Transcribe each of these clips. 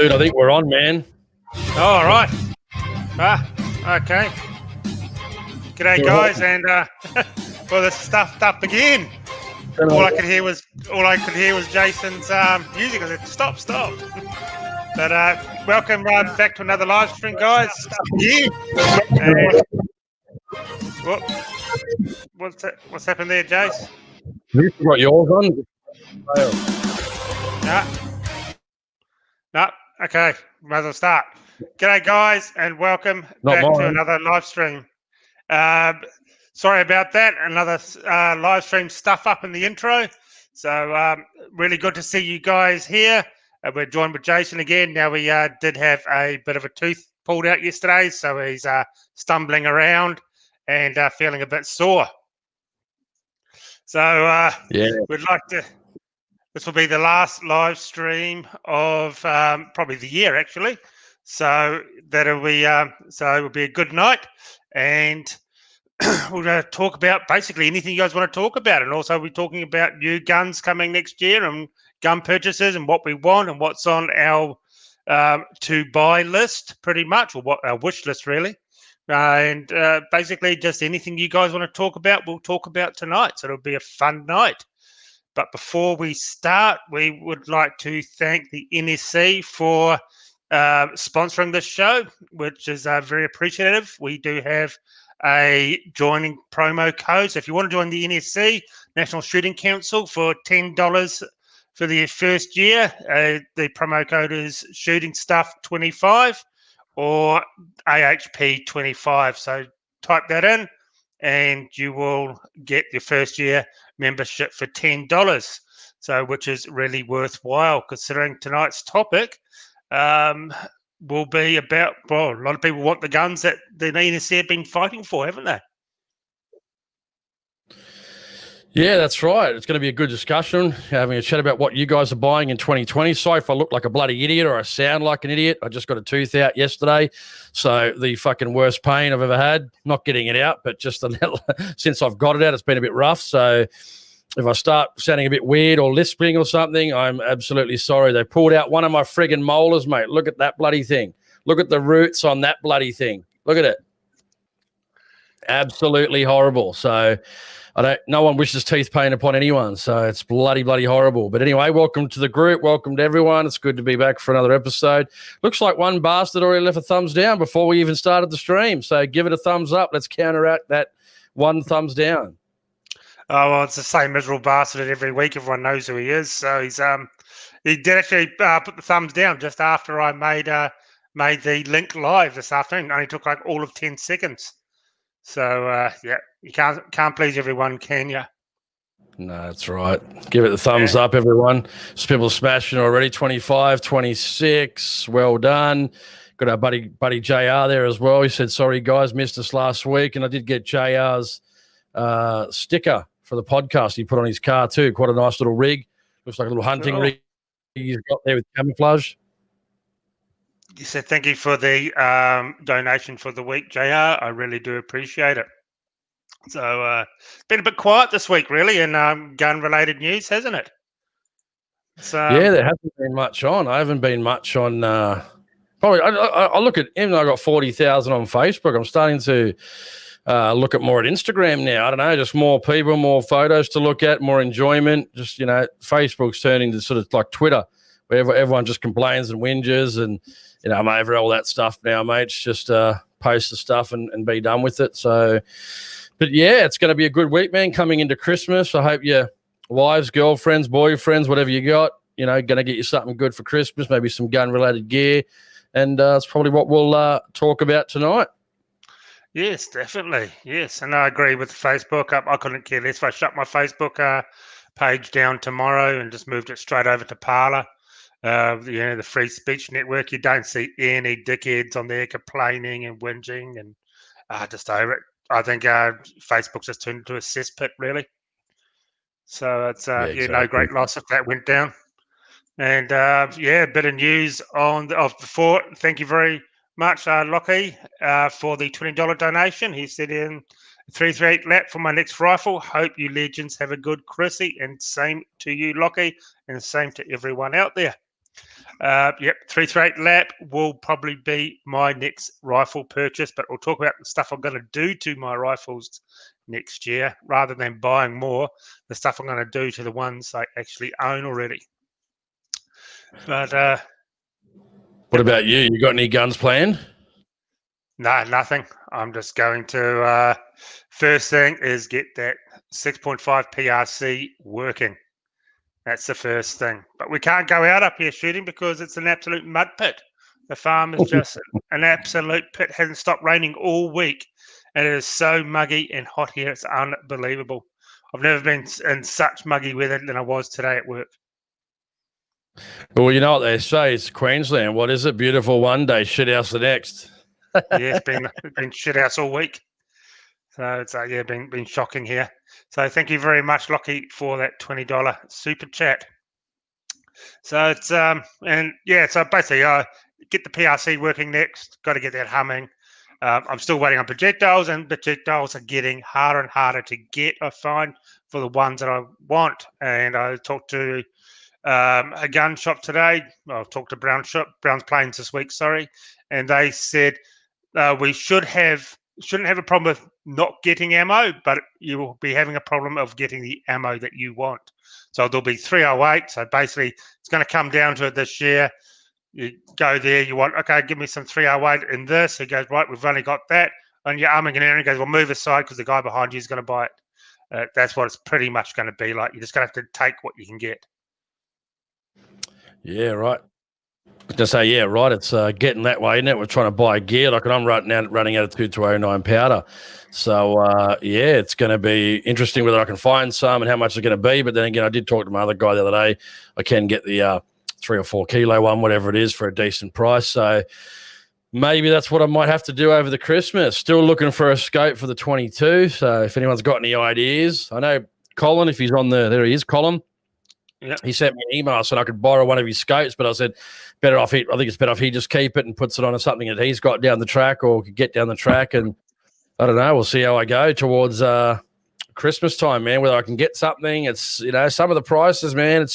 Dude, I think we're on, man. All right. Okay. G'day, guys, and well, this stuffed up again. All I could hear was Jason's music. I said, "Stop!" But welcome back to another live stream, guys. Stuff again. What's happened there, Jace? You got yours on? No. Okay, might as well start. G'day, guys, and welcome back to another live stream. Sorry about that. Another live stream stuff up in the intro. So really good to see you guys here. We're joined with Jason again. Now, we did have a bit of a tooth pulled out yesterday, so he's stumbling around and feeling a bit sore. So we'd like to. This will be the last live stream of probably the year, actually. So that'll be so it will be a good night, and we're going to talk about basically anything you guys want to talk about, and also we're talking about new guns coming next year and gun purchases and what we want and what's on our to buy list, pretty much, or what our wish list really, and basically just anything you guys want to talk about, we'll talk about tonight. So it'll be a fun night. But before we start, we would like to thank the NSC for sponsoring this show, which is very appreciative. We do have a joining promo code. So if you want to join the NSC, National Shooting Council, for $10 for the first year, the promo code is Shooting Stuff 25 or AHP 25. So type that in and you will get your first year membership for $10. So which is really worthwhile, considering tonight's topic will be about, well, a lot of people want the guns that the NSC have been fighting for, haven't they? Yeah, that's right. It's going to be a good discussion, having a chat about what you guys are buying in 2020. Sorry if I look like a bloody idiot or I sound like an idiot. I just got a tooth out yesterday, so the fucking worst pain I've ever had. Not getting it out, but just a little, since I've got it out, it's been a bit rough. So if I start sounding a bit weird or lisping or something, I'm absolutely sorry. They pulled out one of my friggin' molars, mate. Look at that bloody thing. Look at the roots on that bloody thing. Look at it. Absolutely horrible. So no one wishes teeth pain upon anyone. So it's bloody horrible. But anyway, welcome to the group. Welcome to everyone. It's good to be back for another episode. Looks like one bastard already left a thumbs down before we even started the stream. So give it a thumbs up. Let's counteract that one thumbs down. Oh, well, it's the same miserable bastard every week. Everyone knows who he is. So he did actually put the thumbs down just after I made the link live this afternoon. It only took like all of 10 seconds. So yeah, you can't please everyone, can you? No, that's right. Give it the thumbs up, everyone. People smashing already. 25, 26. Well done. Got our buddy JR there as well. He said, sorry, guys, missed us last week. And I did get JR's sticker for the podcast he put on his car too. Quite a nice little rig. Looks like a little hunting rig he's got there with camouflage. You said thank you for the donation for the week, JR. I really do appreciate it. So it's been a bit quiet this week, really, in gun-related news, hasn't it? So yeah, there hasn't been much on. I haven't been much on. Probably, I look at, even though I got 40,000 on Facebook, I'm starting to look at more at Instagram now. I don't know, just more people, more photos to look at, more enjoyment. Just, Facebook's turning to sort of like Twitter, where everyone just complains and whinges, and I'm over all that stuff now, mate. It's just post the stuff and be done with it. So, but yeah, it's going to be a good week, man, coming into Christmas. I hope your wives, girlfriends, boyfriends, whatever you got, going to get you something good for Christmas, maybe some gun-related gear. And it's probably what we'll talk about tonight. Yes, definitely. Yes, and I agree with Facebook. I couldn't care less if I shut my Facebook page down tomorrow and just moved it straight over to Parler. The free speech network. You don't see any dickheads on there complaining and whinging, and just over it. I think Facebook's just turned into a cesspit, really. So it's exactly. No great loss if that went down. And a bit of news before. Thank you very much, Lockie, for the $20 donation. He said in 338 lap for my next rifle. Hope you legends have a good Chrissy, and same to you, Lockie, and same to everyone out there. Yep, 338 lap will probably be my next rifle purchase, but we'll talk about the stuff I'm going to do to my rifles next year rather than buying more. The stuff I'm going to do to the ones I actually own already. But what about you? You got any guns planned? no, nothing. I'm just going to first thing is get that 6.5 PRC working. That's the first thing. But we can't go out up here shooting because it's an absolute mud pit. The farm is just an absolute pit. It hasn't stopped raining all week. And it is so muggy and hot here. It's unbelievable. I've never been in such muggy weather than I was today at work. Well, you know what they say. It's Queensland. What is it? Beautiful one day, shit house the next. Yeah, it's been shit house all week. So it's been shocking here. So thank you very much, Lockie, for that $20 super chat. So it's so basically get the PRC working next. Got to get that humming. I'm still waiting on projectiles, and projectiles are getting harder and harder to get, I find, for the ones that I want. And I talked to a gun shop today. I've talked to Brown's Plains this week, and they said we shouldn't have a problem with not getting ammo, but you will be having a problem of getting the ammo that you want. So there'll be 308. So basically, it's going to come down to it this year. You go there, you want, okay, give me some 308 in this. He goes, right, we've only got that. And you're arming an area, he goes, well, move aside because the guy behind you is going to buy it. That's what it's pretty much going to be like. You're just going to have to take what you can get. Yeah, right. I was going to say, yeah, right. It's getting that way, isn't it? We're trying to buy gear. Like, I'm running out of 2209 powder. So, it's going to be interesting whether I can find some and how much it's going to be. But then again, I did talk to my other guy the other day. I can get the 3 or 4 kilo one, whatever it is, for a decent price. So maybe that's what I might have to do over the Christmas. Still looking for a scope for the 22. So if anyone's got any ideas, I know Colin, if he's on there he is, Colin. Yep. He sent me an email so I could borrow one of his scopes, but I said, I think it's better if he just keep it and puts it on something that he's got down the track or could get down the track. And I don't know, we'll see how I go towards Christmas time, man, whether I can get something. It's, some of the prices, man,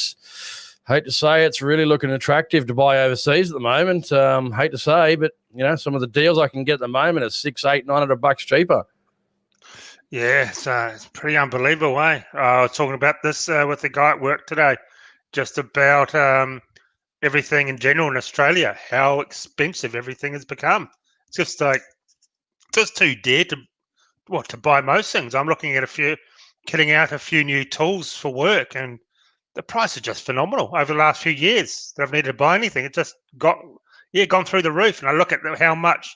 hate to say it's really looking attractive to buy overseas at the moment. Hate to say, but, some of the deals I can get at the moment are $600, $800, $900 cheaper. Yeah, it's pretty unbelievable, eh? I was talking about this with the guy at work today, just about everything in general in Australia, how expensive everything has become. It's just too dear to buy most things. I'm looking at kitting out a few new tools for work, and the price is just phenomenal over the last few years that I've needed to buy anything. It just gone through the roof. And I look at how much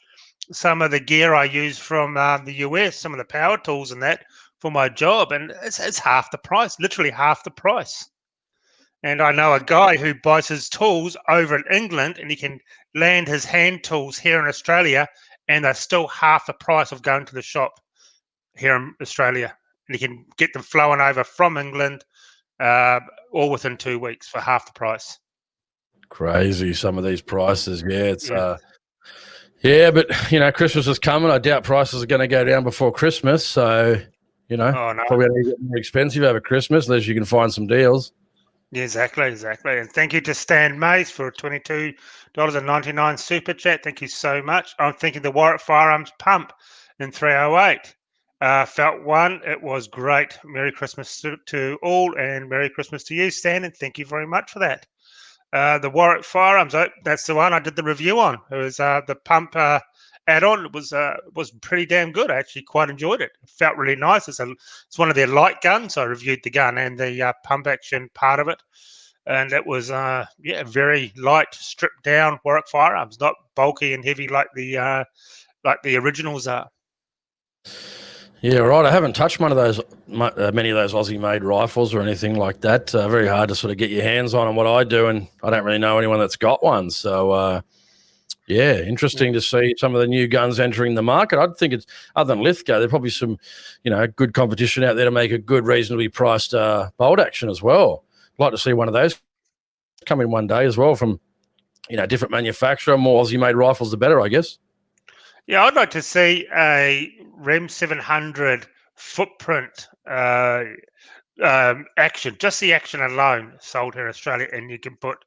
some of the gear I use from the US, some of the power tools and that for my job, and it's half the price, literally half the price. And I know a guy who buys his tools over in England, and he can land his hand tools here in Australia, and they're still half the price of going to the shop here in Australia. And he can get them flowing over from England all within 2 weeks for half the price. Crazy, some of these prices. Yeah, it's but Christmas is coming. I doubt prices are going to go down before Christmas. So, probably going to get more expensive over Christmas unless you can find some deals. Yeah, exactly. And thank you to Stan Mays for $22.99 super chat. Thank you so much. I'm thinking the Warwick Firearms pump in 308. Felt one. It was great. Merry Christmas to all, and Merry Christmas to you, Stan, and thank you very much for that. The Warwick Firearms, that's the one I did the review on. It was the pump add-on. It was pretty damn good. I actually quite enjoyed it. It felt really nice. It's one of their light guns. I reviewed the gun and the pump action part of it, and it was very light, stripped down Warwick Firearms, not bulky and heavy like the originals are. Yeah, right. I haven't touched many of those Aussie-made rifles or anything like that. Very hard to sort of get your hands on what I do, and I don't really know anyone that's got one. So, interesting to see some of the new guns entering the market. I'd think it's, other than Lithgow, there's probably some, good competition out there to make a good, reasonably priced bolt action as well. I'd like to see one of those come in one day as well from, different manufacturer. More Aussie-made rifles, the better, I guess. Yeah, I'd like to see a REM 700 footprint action, just the action alone sold here in Australia, and you can put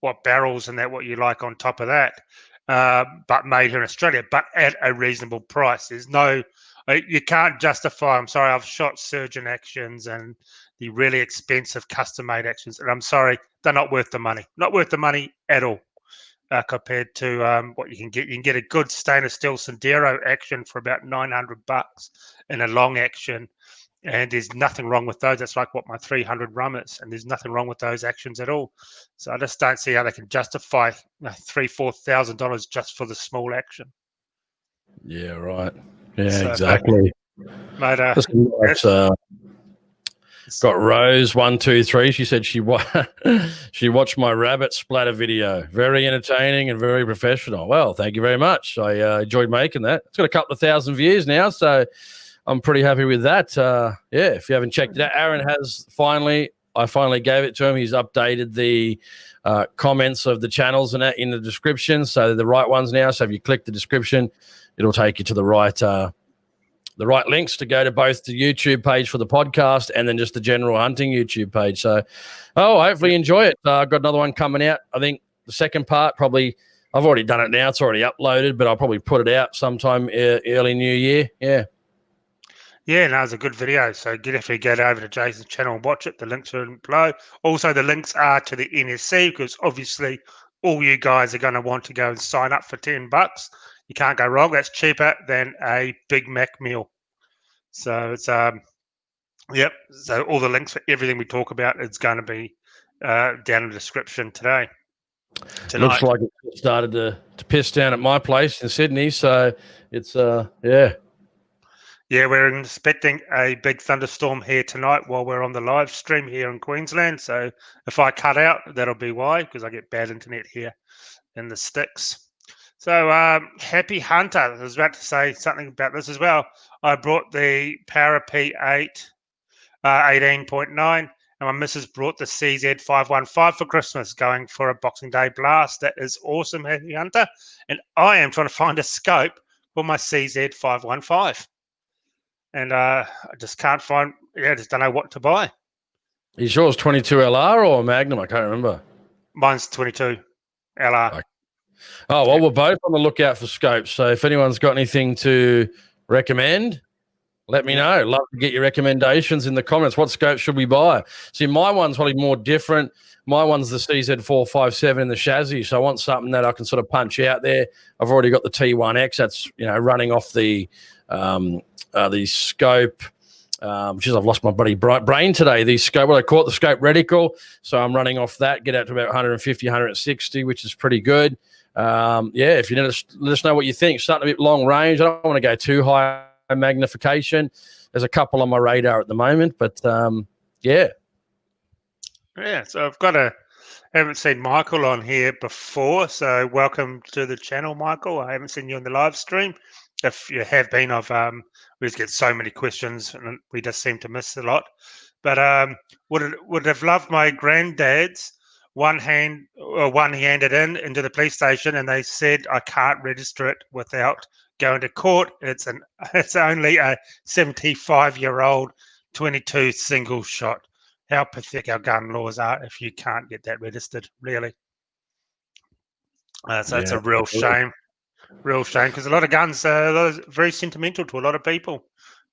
what barrels and that what you like on top of that, but made here in Australia, but at a reasonable price. There's no, you can't justify. I'm sorry, I've shot surgeon actions and the really expensive custom-made actions, and I'm sorry, they're not worth the money. Not worth the money at all. Compared to what you can get. You can get a good stainless steel Sendero action for about $900 in a long action, and there's nothing wrong with those. That's like what my 300 rum is, and there's nothing wrong with those actions at all. So I just don't see how they can justify $3,000-$4,000 just for the small action. Yeah, right. Yeah, So, exactly. Mate, got Rose 123. She said she watched my rabbit splatter video. Very entertaining and very professional. Well, thank you very much. I enjoyed making that. It's got a couple of thousand views now, so I'm pretty happy with that. If you haven't checked it out, Aaron has I finally gave it to him. He's updated the comments of the channels and that in the description, so they're the right ones now. So if you click the description, it'll take you to the right links to go to both the YouTube page for the podcast and then just the general hunting YouTube page. So, hopefully enjoy it. I've got another one coming out. I think the second part probably, I've already done it now. It's already uploaded, but I'll probably put it out sometime early New Year. Yeah. Yeah, no, it's a good video. So definitely get over to Jason's channel and watch it. The links are below. Also, the links are to the NSC because obviously all you guys are going to want to go and sign up for $10. You can't go wrong. That's cheaper than a Big Mac meal. So it's yep. So all the links for everything we talk about is going to be down in the description tonight. Looks like it started to piss down at my place in Sydney. So it's yeah. Yeah, we're expecting a big thunderstorm here tonight while we're on the live stream here in Queensland. So if I cut out, that'll be why, because I get bad internet here in the sticks. So Happy Hunter, I was about to say something about this as well. I brought the Power P8 18.9 and my missus brought the CZ515 for Christmas, going for a Boxing Day blast. That is awesome, Happy Hunter. And I am trying to find a scope for my CZ515. And I just can't find, I just don't know what to buy. You sure it's 22 LR or Magnum? I can't remember. Mine's 22 LR. Okay. Oh, well, we're both on the lookout for scopes. So if anyone's got anything to recommend, let me know. Love to get your recommendations in the comments. What scope should we buy? See, my one's probably more different. My one's the CZ457 in the chassis. So I want something that I can sort of punch out there. I've already got the T1X. That's, running off the scope. I've lost my bloody brain today. The scope, what I call it, the scope reticle. So I'm running off that, get out to about 150, 160, which is pretty good. If you let us know what you think. Something a bit long range. I don't want to go too high magnification. There's a couple on my radar at the moment, but yeah. So I haven't seen Michael on here before. So welcome to the channel, Michael. I haven't seen you on the live stream. If you have been, we just get so many questions and we just seem to miss a lot. But would have loved my granddad's one handed into the police station, and they said I can't register it without going to court. It's only a 75-year-old 22 single shot. How pathetic our gun laws are if you can't get that registered, really. It's a real shame. Real shame, because a lot of guns are very sentimental to a lot of people,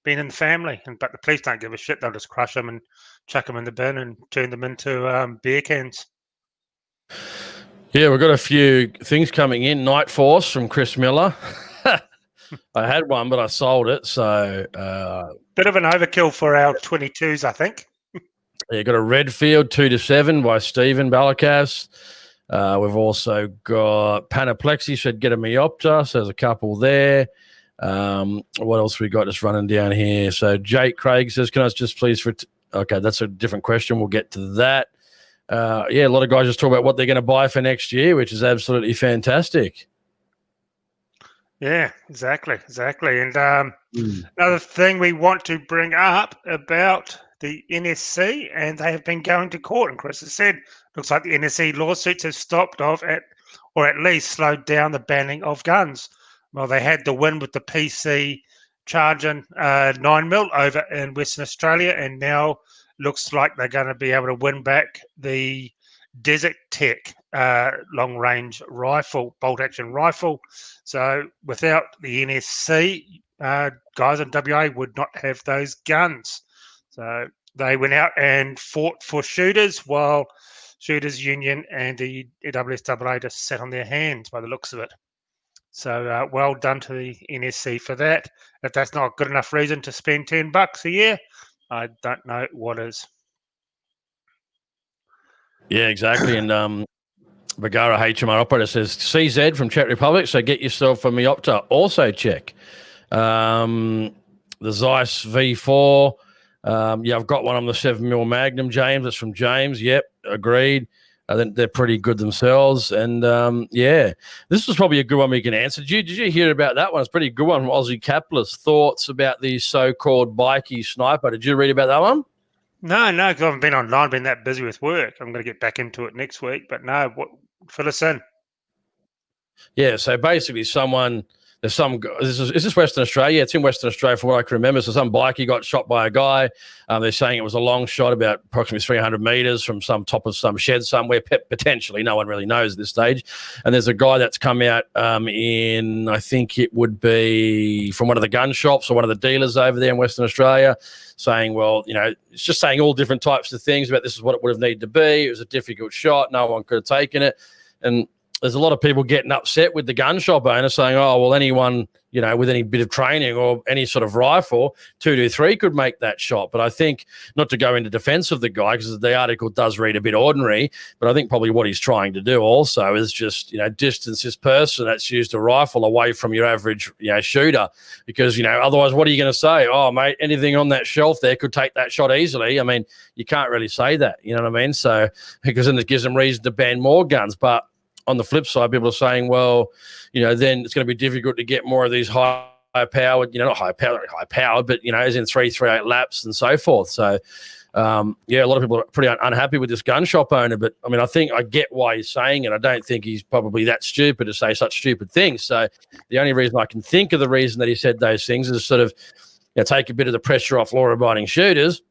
being in the family. But the police don't give a shit. They'll just crush them and chuck them in the bin and turn them into beer cans. Yeah, we've got a few things coming in. Night Force from Chris Miller. I had one, but I sold it. So bit of an overkill for our 22s, I think. Yeah, got a Redfield 2-7 by Stephen Ballikas. We've also got Panaplexi should get a Miopta, so there's a couple there. What else we got just running down here? So Jake Craig says, can I just please okay, that's a different question. We'll get to that. A lot of guys just talk about what they're going to buy for next year, which is absolutely fantastic. Yeah, exactly. And another thing we want to bring up about the NSC, and they have been going to court. And Chris has said, looks like the NSC lawsuits have stopped off or at least slowed down the banning of guns. Well, they had the win with the PC charging 9mm over in Western Australia, and now looks like they're going to be able to win back the Desert Tech long-range rifle, bolt-action rifle. So without the NSC, guys in WA would not have those guns. So they went out and fought for shooters, while Shooters Union and the WSAA just sat on their hands by the looks of it. So well done to the NSC for that. If that's not good enough reason to spend $10 a year, I don't know what is. Yeah, exactly. And Bagara HMR operator says CZ from Czech Republic. So get yourself a Miopta. Also check the Zeiss V4. Yeah, I've got one on the 7mm Magnum, James. That's from James. Yep, agreed. I think they're pretty good themselves. And, yeah, this was probably a good one we can answer. Did you hear about that one? It's a pretty good one from Aussie Capitalist. Thoughts about the so-called bikey sniper. Did you read about that one? No, because I haven't been online, been that busy with work. I'm going to get back into it next week. But no, fill us in. Yeah, so basically is this Western Australia? It's in Western Australia from what I can remember. So some bikie got shot by a guy. They're saying it was a long shot, about approximately 300 metres from some top of some shed somewhere, potentially. No one really knows at this stage. And there's a guy that's come out in, I think it would be from one of the gun shops or one of the dealers over there in Western Australia, saying, well, it's just saying all different types of things about this is what it would have needed to be. It was a difficult shot. No one could have taken it. And there's a lot of people getting upset with the gun shop owner saying, oh, well, anyone, with any bit of training or any sort of rifle, 223 could make that shot. But I think, not to go into defense of the guy, because the article does read a bit ordinary, but I think probably what he's trying to do also is just, distance this person that's used a rifle away from your average, shooter. Because, otherwise, what are you going to say? Oh, mate, anything on that shelf there could take that shot easily. I mean, you can't really say that, you know what I mean? So, because then it gives them reason to ban more guns. But on the flip side, people are saying, well, then it's going to be difficult to get more of these high-powered, not high-powered, but, as in 338 laps and so forth. So, yeah, a lot of people are pretty unhappy with this gun shop owner. But, I mean, I think I get why he's saying it. I don't think he's probably that stupid to say such stupid things. So the only reason I can think of the reason that he said those things is sort of take a bit of the pressure off law-abiding shooters,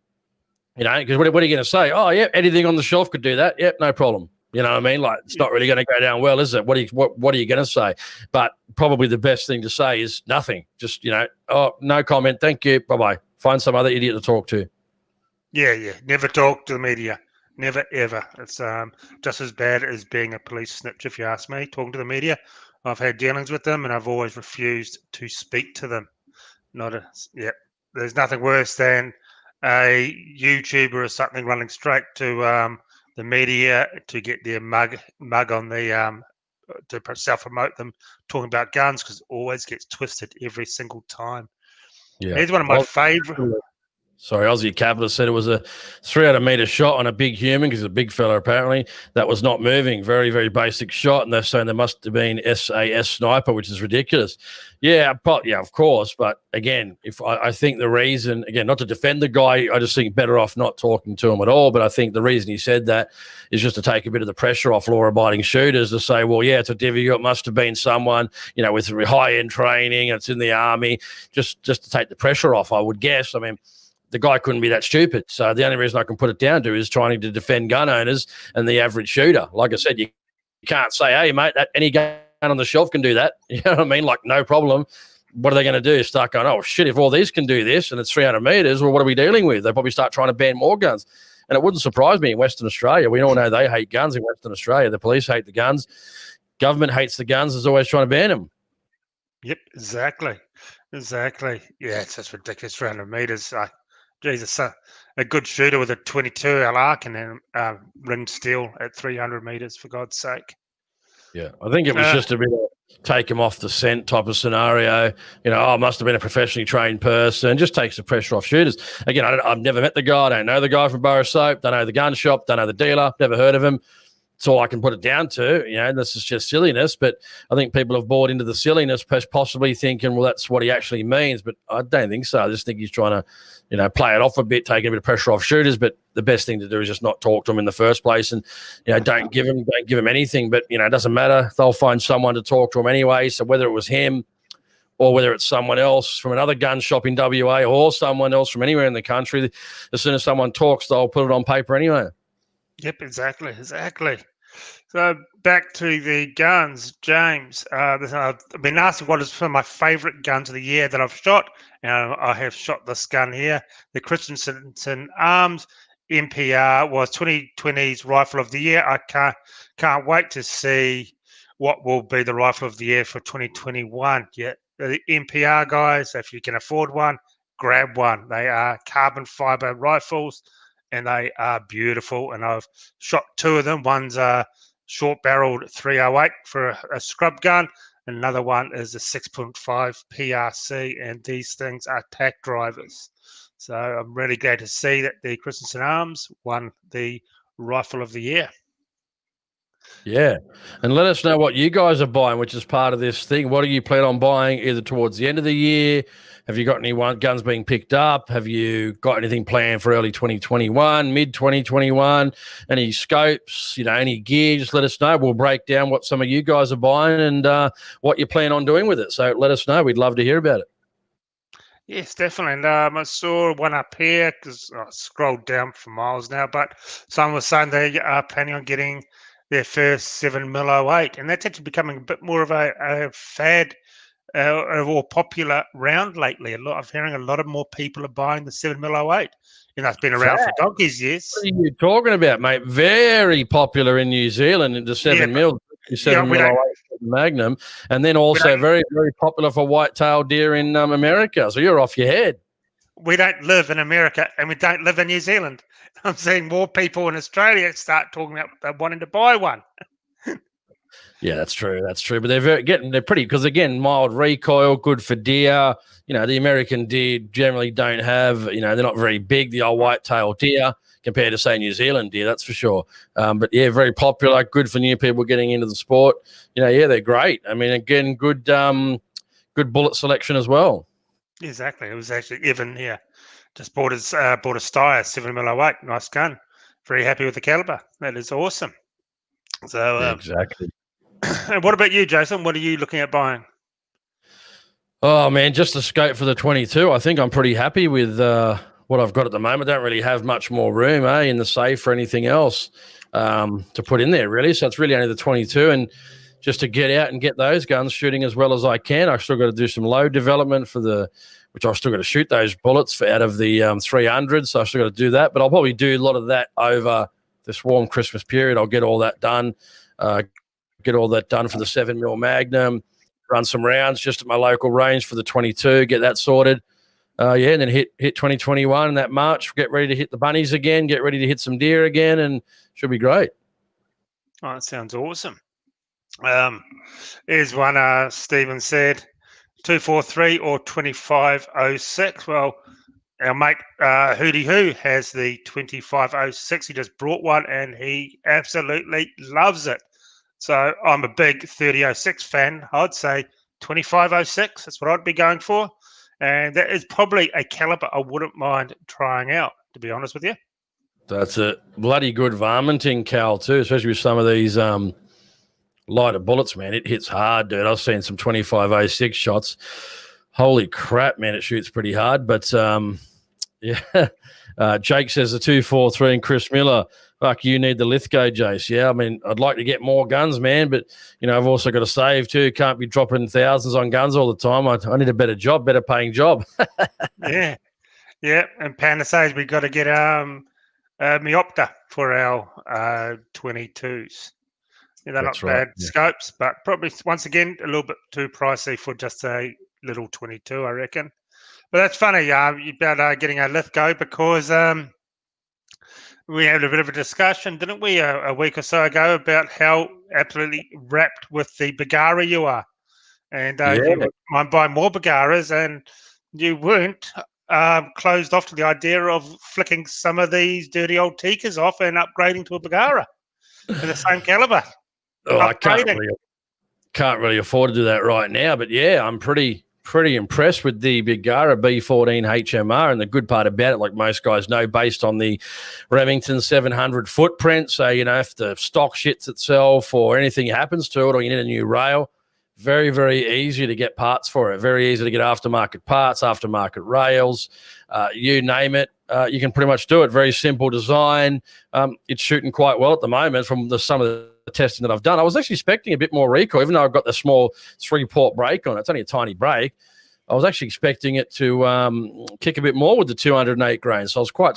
because what are you going to say? Oh, yeah, anything on the shelf could do that. Yep, no problem. You know what I mean? Like, it's not really going to go down well, is it? What are you going to say? But probably the best thing to say is nothing. Just, oh, no comment. Thank you. Bye-bye. Find some other idiot to talk to. Yeah. Never talk to the media. Never, ever. It's just as bad as being a police snitch, if you ask me, talking to the media. I've had dealings with them, and I've always refused to speak to them. There's nothing worse than a YouTuber or something running straight to the media to get their mug on the to self-promote them talking about guns, because it always gets twisted every single time. Yeah, here's one of my favorite. Sorry, Aussie Capitalist said it was a 300-meter shot on a big human, because he's a big fella apparently, that was not moving. Very, very basic shot, and they're saying there must have been SAS sniper, which is ridiculous. Yeah, of course. But again, if I think the reason, again, not to defend the guy, I just think better off not talking to him at all. But I think the reason he said that is just to take a bit of the pressure off law-abiding shooters, to say, well, yeah, it's a difficult, must have been someone, with high-end training, it's in the army, just to take the pressure off, I would guess. I mean, the guy couldn't be that stupid. So the only reason I can put it down to is trying to defend gun owners and the average shooter. Like I said, you can't say, hey, mate, that any gun on the shelf can do that. You know what I mean? Like, no problem. What are they going to do? Start going, oh, shit, if all these can do this and it's 300 meters, well, what are we dealing with? They'll probably start trying to ban more guns. And it wouldn't surprise me in Western Australia. We all know they hate guns in Western Australia. The police hate the guns. Government hates the guns. Is always trying to ban them. Yep, exactly. Yeah, it's just ridiculous. 300 meters. Jesus, a good shooter with a 22 LR can then ring steel at 300 meters, for God's sake. Yeah, I think it was just a bit of take him off the scent type of scenario. Must have been a professionally trained person. Just takes the pressure off shooters. Again, I've never met the guy. I don't know the guy from Borough Soap. Don't know the gun shop. Don't know the dealer. Never heard of him. That's all I can put it down to. This is just silliness. But I think people have bought into the silliness, possibly thinking, well, that's what he actually means. But I don't think so. I just think he's trying to, play it off a bit, taking a bit of pressure off shooters. But the best thing to do is just not talk to them in the first place, and don't give them anything. But it doesn't matter. They'll find someone to talk to him anyway. So whether it was him or whether it's someone else from another gun shop in WA or someone else from anywhere in the country, as soon as someone talks, they'll put it on paper anyway. Yep, exactly. So back to the guns, James. I've been asked what is some of my favourite guns of the year that I've shot, and I have shot this gun here, the Christensen Arms MPR was 2020's Rifle of the Year. I can't wait to see what will be the Rifle of the Year for 2021. Yeah, the MPR guys, if you can afford one, grab one. They are carbon fibre rifles, and they are beautiful. And I've shot two of them. One's a short-barreled 308 for a scrub gun. And another one is a 6.5 PRC, and these things are tack drivers. So I'm really glad to see that the Christensen Arms won the Rifle of the Year. Yeah. And let us know what you guys are buying, which is part of this thing. What do you plan on buying either towards the end of the year? Have you got any guns being picked up? Have you got anything planned for early 2021, mid 2021? Any scopes, any gear? Just let us know. We'll break down what some of you guys are buying and what you plan on doing with it. So let us know. We'd love to hear about it. Yes, definitely. And I saw one up here because I scrolled down for miles now, but someone was saying they are planning on getting their first 7mm08, and that's actually becoming a bit more of a fad, a more popular round lately. I'm hearing a lot of more people are buying the 7mm08. It's been around for donkey's years. What are you talking about, mate? Very popular in New Zealand in the 7mm. 7mm08 Magnum, and then also very, very popular for white-tailed deer in America. So you're off your head. We don't live in America, and we don't live in New Zealand. I'm seeing more people in Australia start talking about wanting to buy one. Yeah, that's true. But they're pretty, because again, mild recoil, good for deer. The American deer generally don't have, they're not very big, the old white-tailed deer, compared to, say, New Zealand deer, that's for sure. But yeah, very popular, good for new people getting into the sport. Yeah, they're great. I mean, again, good bullet selection as well. Exactly. It was actually Evan here. Just bought a Steyr 7mm08. Nice gun. Very happy with the caliber. That is awesome. So exactly. And what about you, Jason? What are you looking at buying? Oh man, just a scope for the 22. I think I'm pretty happy with what I've got at the moment. Don't really have much more room, in the safe for anything else to put in there, really. So it's really only the 22, and just to get out and get those guns shooting as well as I can. I've still got to do some load development which I've still got to shoot those bullets out of the 300. So I've still got to do that, but I'll probably do a lot of that over this warm Christmas period. I'll get all that done. Get all that done for the 7mm Magnum. Run some rounds just at my local range for the 22. Get that sorted. And then hit 2021 in that March. Get ready to hit the bunnies again. Get ready to hit some deer again, and should be great. Oh, that sounds awesome. Here's one. Stephen said 243 or 2506. Well, our mate Hootie Hoo has the 2506. He just brought one, and he absolutely loves it. So I'm a big 3006 fan. I'd say 2506. That's what I'd be going for. And that is probably a caliber I wouldn't mind trying out, to be honest with you. That's a bloody good varminting cal too, especially with some of these lighter bullets, man. It hits hard, dude. I've seen some 2506 shots. Holy crap, man, it shoots pretty hard. But yeah, Jake says the 243 and Chris Miller. Fuck, you need the Lithgow, Jace. Yeah, I mean, I'd like to get more guns, man, but, I've also got to save too. Can't be dropping thousands on guns all the time. I need a better job, better paying job. Yeah. And Panda says we've got to get Miopta for our 22s. They're not bad scopes, but probably, once again, a little bit too pricey for just a little 22, I reckon. But that's funny about getting a Lithgow, because we had a bit of a discussion, didn't we, a week or so ago, about how absolutely wrapped with the Bergara you are. And you might buy more Bergaras, and you weren't closed off to the idea of flicking some of these dirty old Tikas off and upgrading to a Bergara in the same caliber. Oh, I can't really afford to do that right now. But, yeah, I'm pretty impressed with the Bergara B14 HMR, and the good part about it, like most guys know, based on the Remington 700 footprint. So, if the stock shits itself or anything happens to it, or you need a new rail, very, very easy to get parts for it. Very easy to get aftermarket parts, aftermarket rails, you name it. you can pretty much do it. Very simple design. It's shooting quite well at the moment from some of the testing that I've done. I was actually expecting a bit more recoil, even though I've got the small 3-port brake on it. It's only a tiny brake. I was actually expecting it to kick a bit more with the 208 grain. So I was quite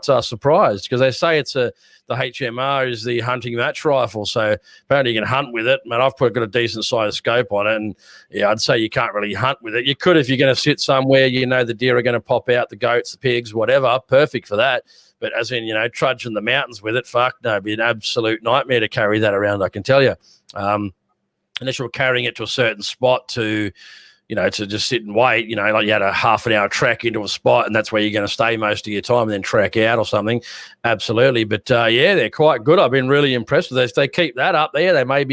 surprised, because they say the HMR is the hunting match rifle. So apparently you can hunt with it. Man, I've got a decent sized scope on it, and yeah, I'd say you can't really hunt with it. You could if you're going to sit somewhere, the deer are going to pop out, the goats, the pigs, whatever. Perfect for that. But as in, trudging the mountains with it, fuck no, it'd be an absolute nightmare to carry that around, I can tell you. Unless you're carrying it to a certain spot to just sit and wait, like you had a half an hour trek into a spot and that's where you're going to stay most of your time and then trek out or something. Absolutely. But yeah, they're quite good. I've been really impressed with this. If they keep that up there, they may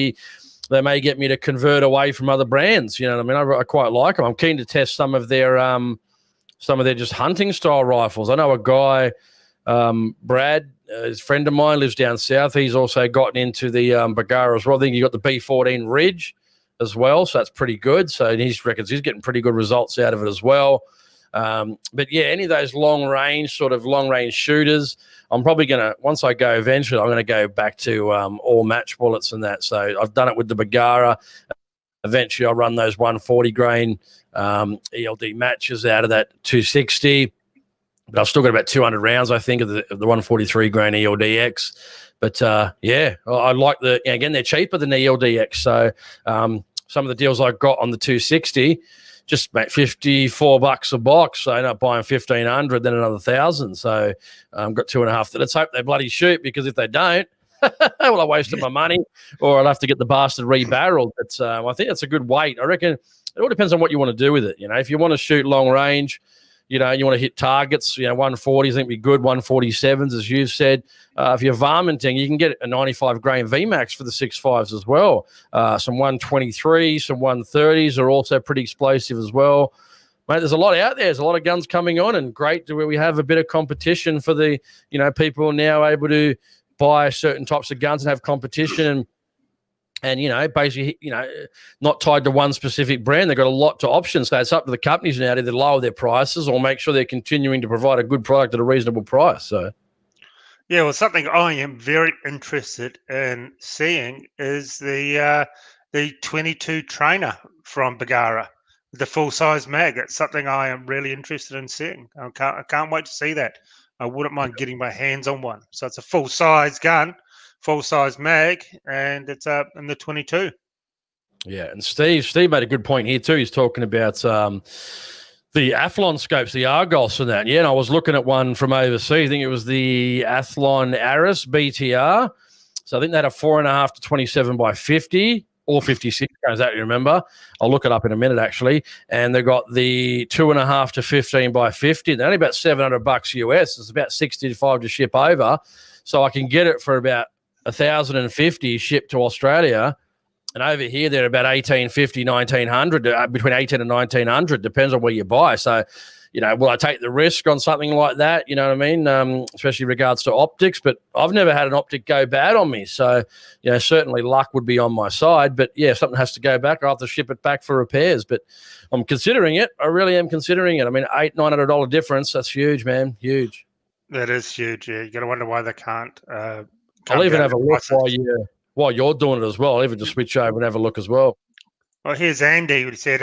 get me to convert away from other brands. You know what I mean? I quite like them. I'm keen to test some of their just hunting style rifles. I know a guy, Brad, his friend of mine, lives down south. He's also gotten into the Bergara as well. I think he got the B14 Ridge as well, so that's pretty good. So he reckons he's getting pretty good results out of it as well. But yeah, any of those long range shooters, I'm probably gonna, once I go eventually, I'm gonna go back to all match bullets and that. So I've done it with the Bergara. Eventually I'll run those 140 grain ELD matches out of that 260, but I've still got about 200 rounds, I think, of the 143 grain ELDX. But yeah, I like again, they're cheaper than the ELDX. So some of the deals I got on the 260, just about $54 a box. So I end up buying 1,500, then another 1,000. So I've got 2.5. Let's hope they bloody shoot, because if they don't, well, I wasted my money, or I'll have to get the bastard rebarreled. But I think that's a good weight. I reckon it all depends on what you want to do with it. If you want to shoot long range, you want to hit targets, 140s, I think would be good, 147s, as you've said. If you're varminting, you can get a 95 grain VMAX for the 6.5s as well. Some 123s, some 130s are also pretty explosive as well. Mate, there's a lot out there. There's a lot of guns coming on, and great to where we have a bit of competition for the, people now able to buy certain types of guns and have competition and basically, not tied to one specific brand. They've got a lot to options. So it's up to the companies now to either lower their prices or make sure they're continuing to provide a good product at a reasonable price. So, yeah, well, something I am very interested in seeing is the 22 trainer from Bergara, the full size mag. That's something I am really interested in seeing. I can't wait to see that. I wouldn't mind getting my hands on one. So it's a full size gun, full size mag, and it's in the 22. Yeah, and Steve made a good point here too. He's talking about the Athlon scopes, the Argos and that. Yeah, and I was looking at one from overseas. I think it was the Athlon Aris BTR. So I think they had a 4.5 to 27 by 50 or 56. I exactly remember. I'll look it up in a minute actually. And they got the 2.5 to 15 by 50. They're only about $700 US. It's about 65 to ship over. So I can get it for about 1,050 shipped to Australia. And over here, they're about 1,850, 1,900, between 18 and 1,900, depends on where you buy. So, will I take the risk on something like that? You know what I mean? Especially in regards to optics. But I've never had an optic go bad on me. So, certainly luck would be on my side. But yeah, if something has to go back, I'll have to ship it back for repairs. But I'm considering it. I really am considering it. I mean, $800-900 difference. That's huge, man. Huge. That is huge. Yeah, you got to wonder why they can't. I'll even have a look while you're doing it as well. I'll even just switch over and have a look as well. Well, here's Andy. He said,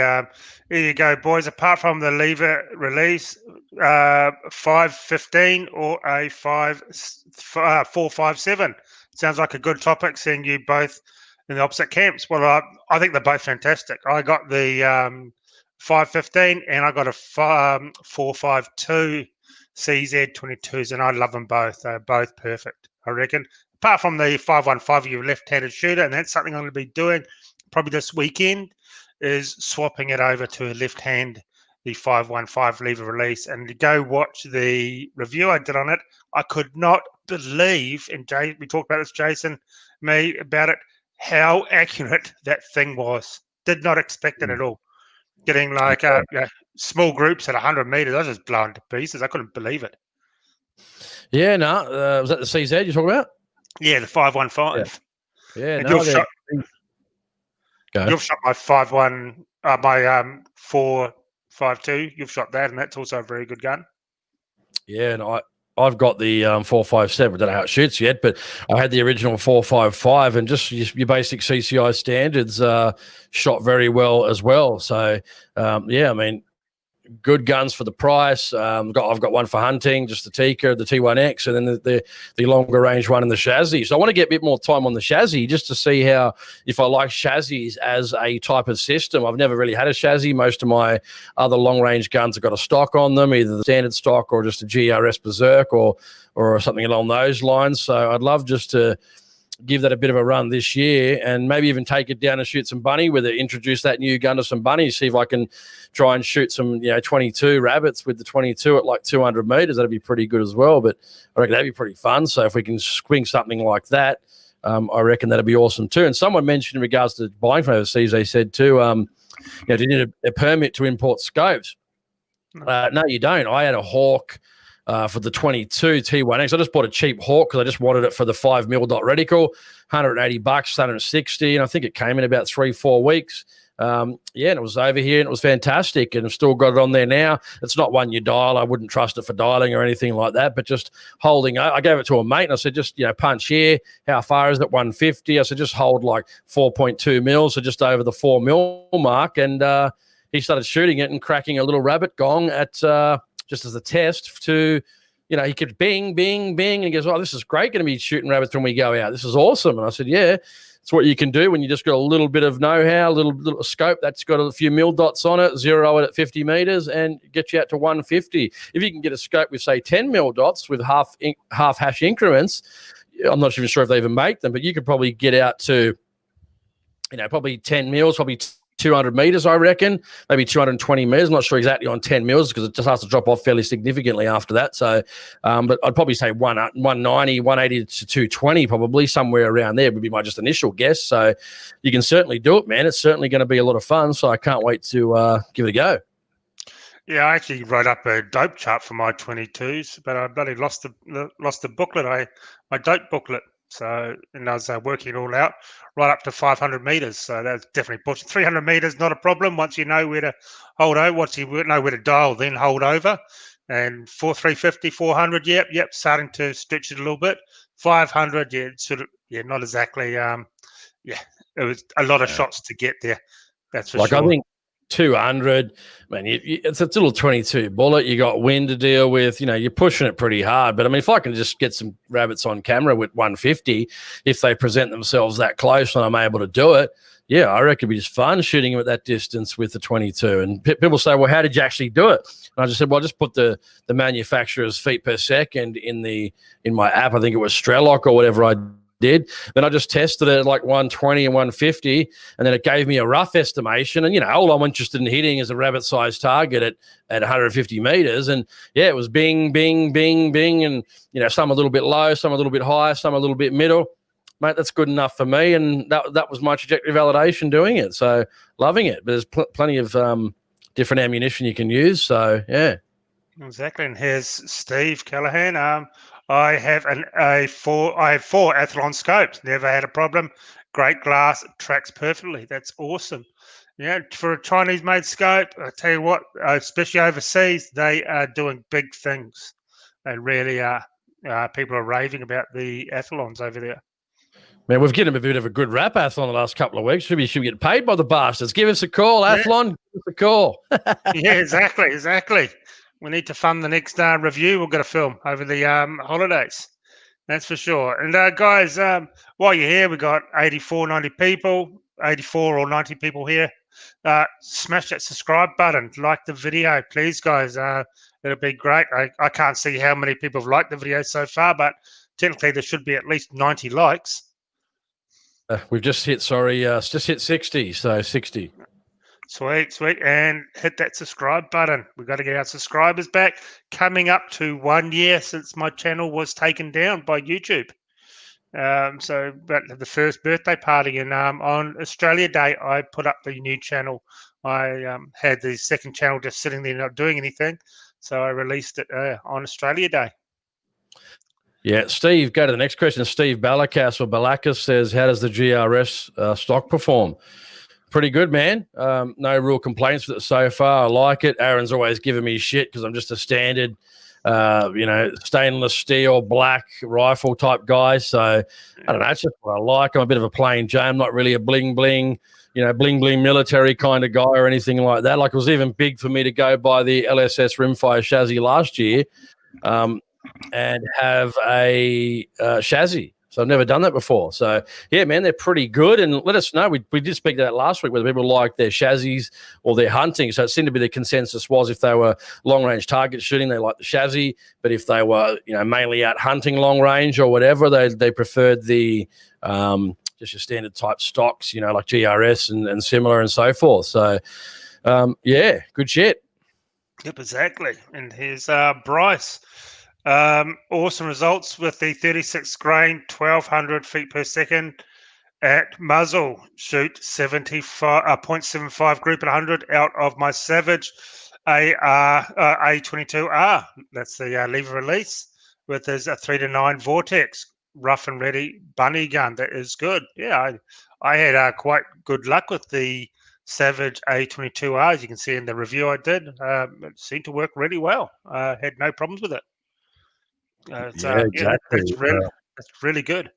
here you go, boys. Apart from the lever release, 515 or a 457. Sounds like a good topic, seeing you both in the opposite camps. Well, I think they're both fantastic. I got the 515 and I got a 452 CZ22s, and I love them both. They're both perfect, I reckon. Apart from the 515, your left-handed shooter, and that's something I'm going to be doing probably this weekend, is swapping it over to a left hand, the 515 lever release, and to go watch the review I did on it. I could not believe, and we talked about this, Jason, me about it, how accurate that thing was. Did not expect it at all. Getting like small groups at 100 meters, I was just blown to pieces. I couldn't believe it. Yeah, no, was that the CZ you're talking about? Yeah, the 515. Yeah, and no, you've shot my 5.1, my 4.52. You've shot that, and that's also a very good gun. Yeah, and I've got the 457. I don't know how it shoots yet, but I had the original 455, and just your basic CCI standards shot very well as well. So, yeah, I mean, good guns for the price. I've got one for hunting, just the Tika, the T1X, and then the longer range one in the chassis. So I want to get a bit more time on the chassis just to see if I like chassis as a type of system. I've never really had a chassis. Most of my other long range guns have got a stock on them, either the standard stock or just a GRS Berserk or something along those lines. So I'd love just to give that a bit of a run this year and maybe even take it down and shoot some bunny with it, introduce that new gun to some bunnies, see if I can try and shoot some 22 rabbits with the 22 at like 200 meters. That'd be pretty good as well, but I reckon that'd be pretty fun. So if we can swing something like that, I reckon that'd be awesome too. And someone mentioned in regards to buying from overseas, they said too, do you need a permit to import scopes? No, you don't. I had a Hawk for the 22 T1X. I just bought a cheap Hawk because I just wanted it for the 5mm dot reticle, $180, 160, and I think it came in about 3-4 weeks. And it was over here and it was fantastic, and I've still got it on there now. It's not one you dial. I wouldn't trust it for dialing or anything like that, but just holding. I gave it to a mate and I said, just punch here. How far is it? 150. I said, just hold like 4.2 mils, so just over the 4 mil mark, and he started shooting it and cracking a little rabbit gong at just as a test to, he could bing, bing, bing. And he goes, oh, this is great, going to be shooting rabbits when we go out. This is awesome. And I said, yeah, it's what you can do when you just got a little bit of know-how, a little scope that's got a few mil dots on it, zero it at 50 meters and get you out to 150. If you can get a scope with, say, 10 mil dots with half hash increments, I'm not even sure if they even make them, but you could probably get out to, probably 10 mils, probably 200 meters, I reckon, maybe 220 meters. I'm not sure exactly on 10 mils because it just has to drop off fairly significantly after that. So, but I'd probably say 190, 180 to 220, probably somewhere around there would be my just initial guess. So you can certainly do it, man. It's certainly going to be a lot of fun. So I can't wait to give it a go. Yeah, I actually wrote up a dope chart for my 22s, but I bloody lost the booklet. My dope booklet. So, and I was working it all out right up to 500 meters. So that's definitely pushing. 300 meters, not a problem. Once you know where to hold over, once you know where to dial, then hold over. And 350, 400, yep, starting to stretch it a little bit. 500, not exactly. It was a lot of shots to get there. That's for sure. I think 200, man, it's a little 22 bullet. You got wind to deal with. You're pushing it pretty hard. But I mean, if I can just get some rabbits on camera with 150, if they present themselves that close and I'm able to do it, yeah, I reckon it'd be just fun shooting them at that distance with the 22. And people say, well, how did you actually do it? And I just said, well, I just put the manufacturer's feet per second in my app. I think it was Strelok or whatever I did. Then I just tested it at like 120 and 150, and then it gave me a rough estimation. And all I'm interested in hitting is a rabbit-sized target at 150 meters. And yeah, it was bing, bing, bing, bing, and some a little bit low, some a little bit high, some a little bit middle. Mate, that's good enough for me, and that was my trajectory validation doing it. So loving it. But there's plenty of different ammunition you can use. So yeah, exactly. And here's Steve Callahan. I have four Athlon scopes. Never had a problem. Great glass, tracks perfectly. That's awesome. For a Chinese-made scope, I tell you what, especially overseas, they are doing big things. They really are. People are raving about the Athlons over there. Man, we've given him a bit of a good rap, Athlon, the last couple of weeks. Should we get paid by the bastards? Give us a call, Athlon. Give us a call. Yeah, exactly. We need to fund the next review we're going to film over the holidays. That's for sure. And guys, while you're here, we got 84 or 90 people here. Smash that subscribe button. Like the video, please, guys. It'll be great. I can't see how many people have liked the video so far, but technically there should be at least 90 likes. We've just hit 60, so 60. Sweet. And hit that subscribe button. We've got to get our subscribers back. Coming up to 1 year since my channel was taken down by YouTube. But the first birthday party and on Australia Day, I put up the new channel. I had the second channel just sitting there not doing anything. So I released it on Australia Day. Yeah, Steve, go to the next question. Steve Balakis says, how does the GRS stock perform? Pretty good, man. No real complaints with it so far. I like it. Aaron's always giving me shit because I'm just a standard stainless steel, black rifle type guy. So I don't know. It's just what I like. I'm a bit of a plain Jane. I'm not really a bling bling military kind of guy or anything like that. Like, it was even big for me to go buy the LSS rimfire chassis last year and have a chassis. So I've never done that before. So, yeah, man, they're pretty good. And let us know. We did speak to that last week, whether people like their chassis or their hunting. So it seemed to be the consensus was if they were long-range target shooting, they liked the chassis. But if they were, mainly out hunting long-range or whatever, they preferred the just your standard type stocks, like GRS and similar and so forth. So, good shit. Yep, exactly. And here's Bryce. Awesome results with the 36 grain, 1200 feet per second at muzzle. Shoot 0.75 group at 100 out of my Savage A22R. That's the lever release with his 3 to 9 Vortex rough and ready bunny gun. That is good. Yeah, I had quite good luck with the Savage A22R, as you can see in the review I did. It seemed to work really well. Had no problems with it. Exactly. That's really good.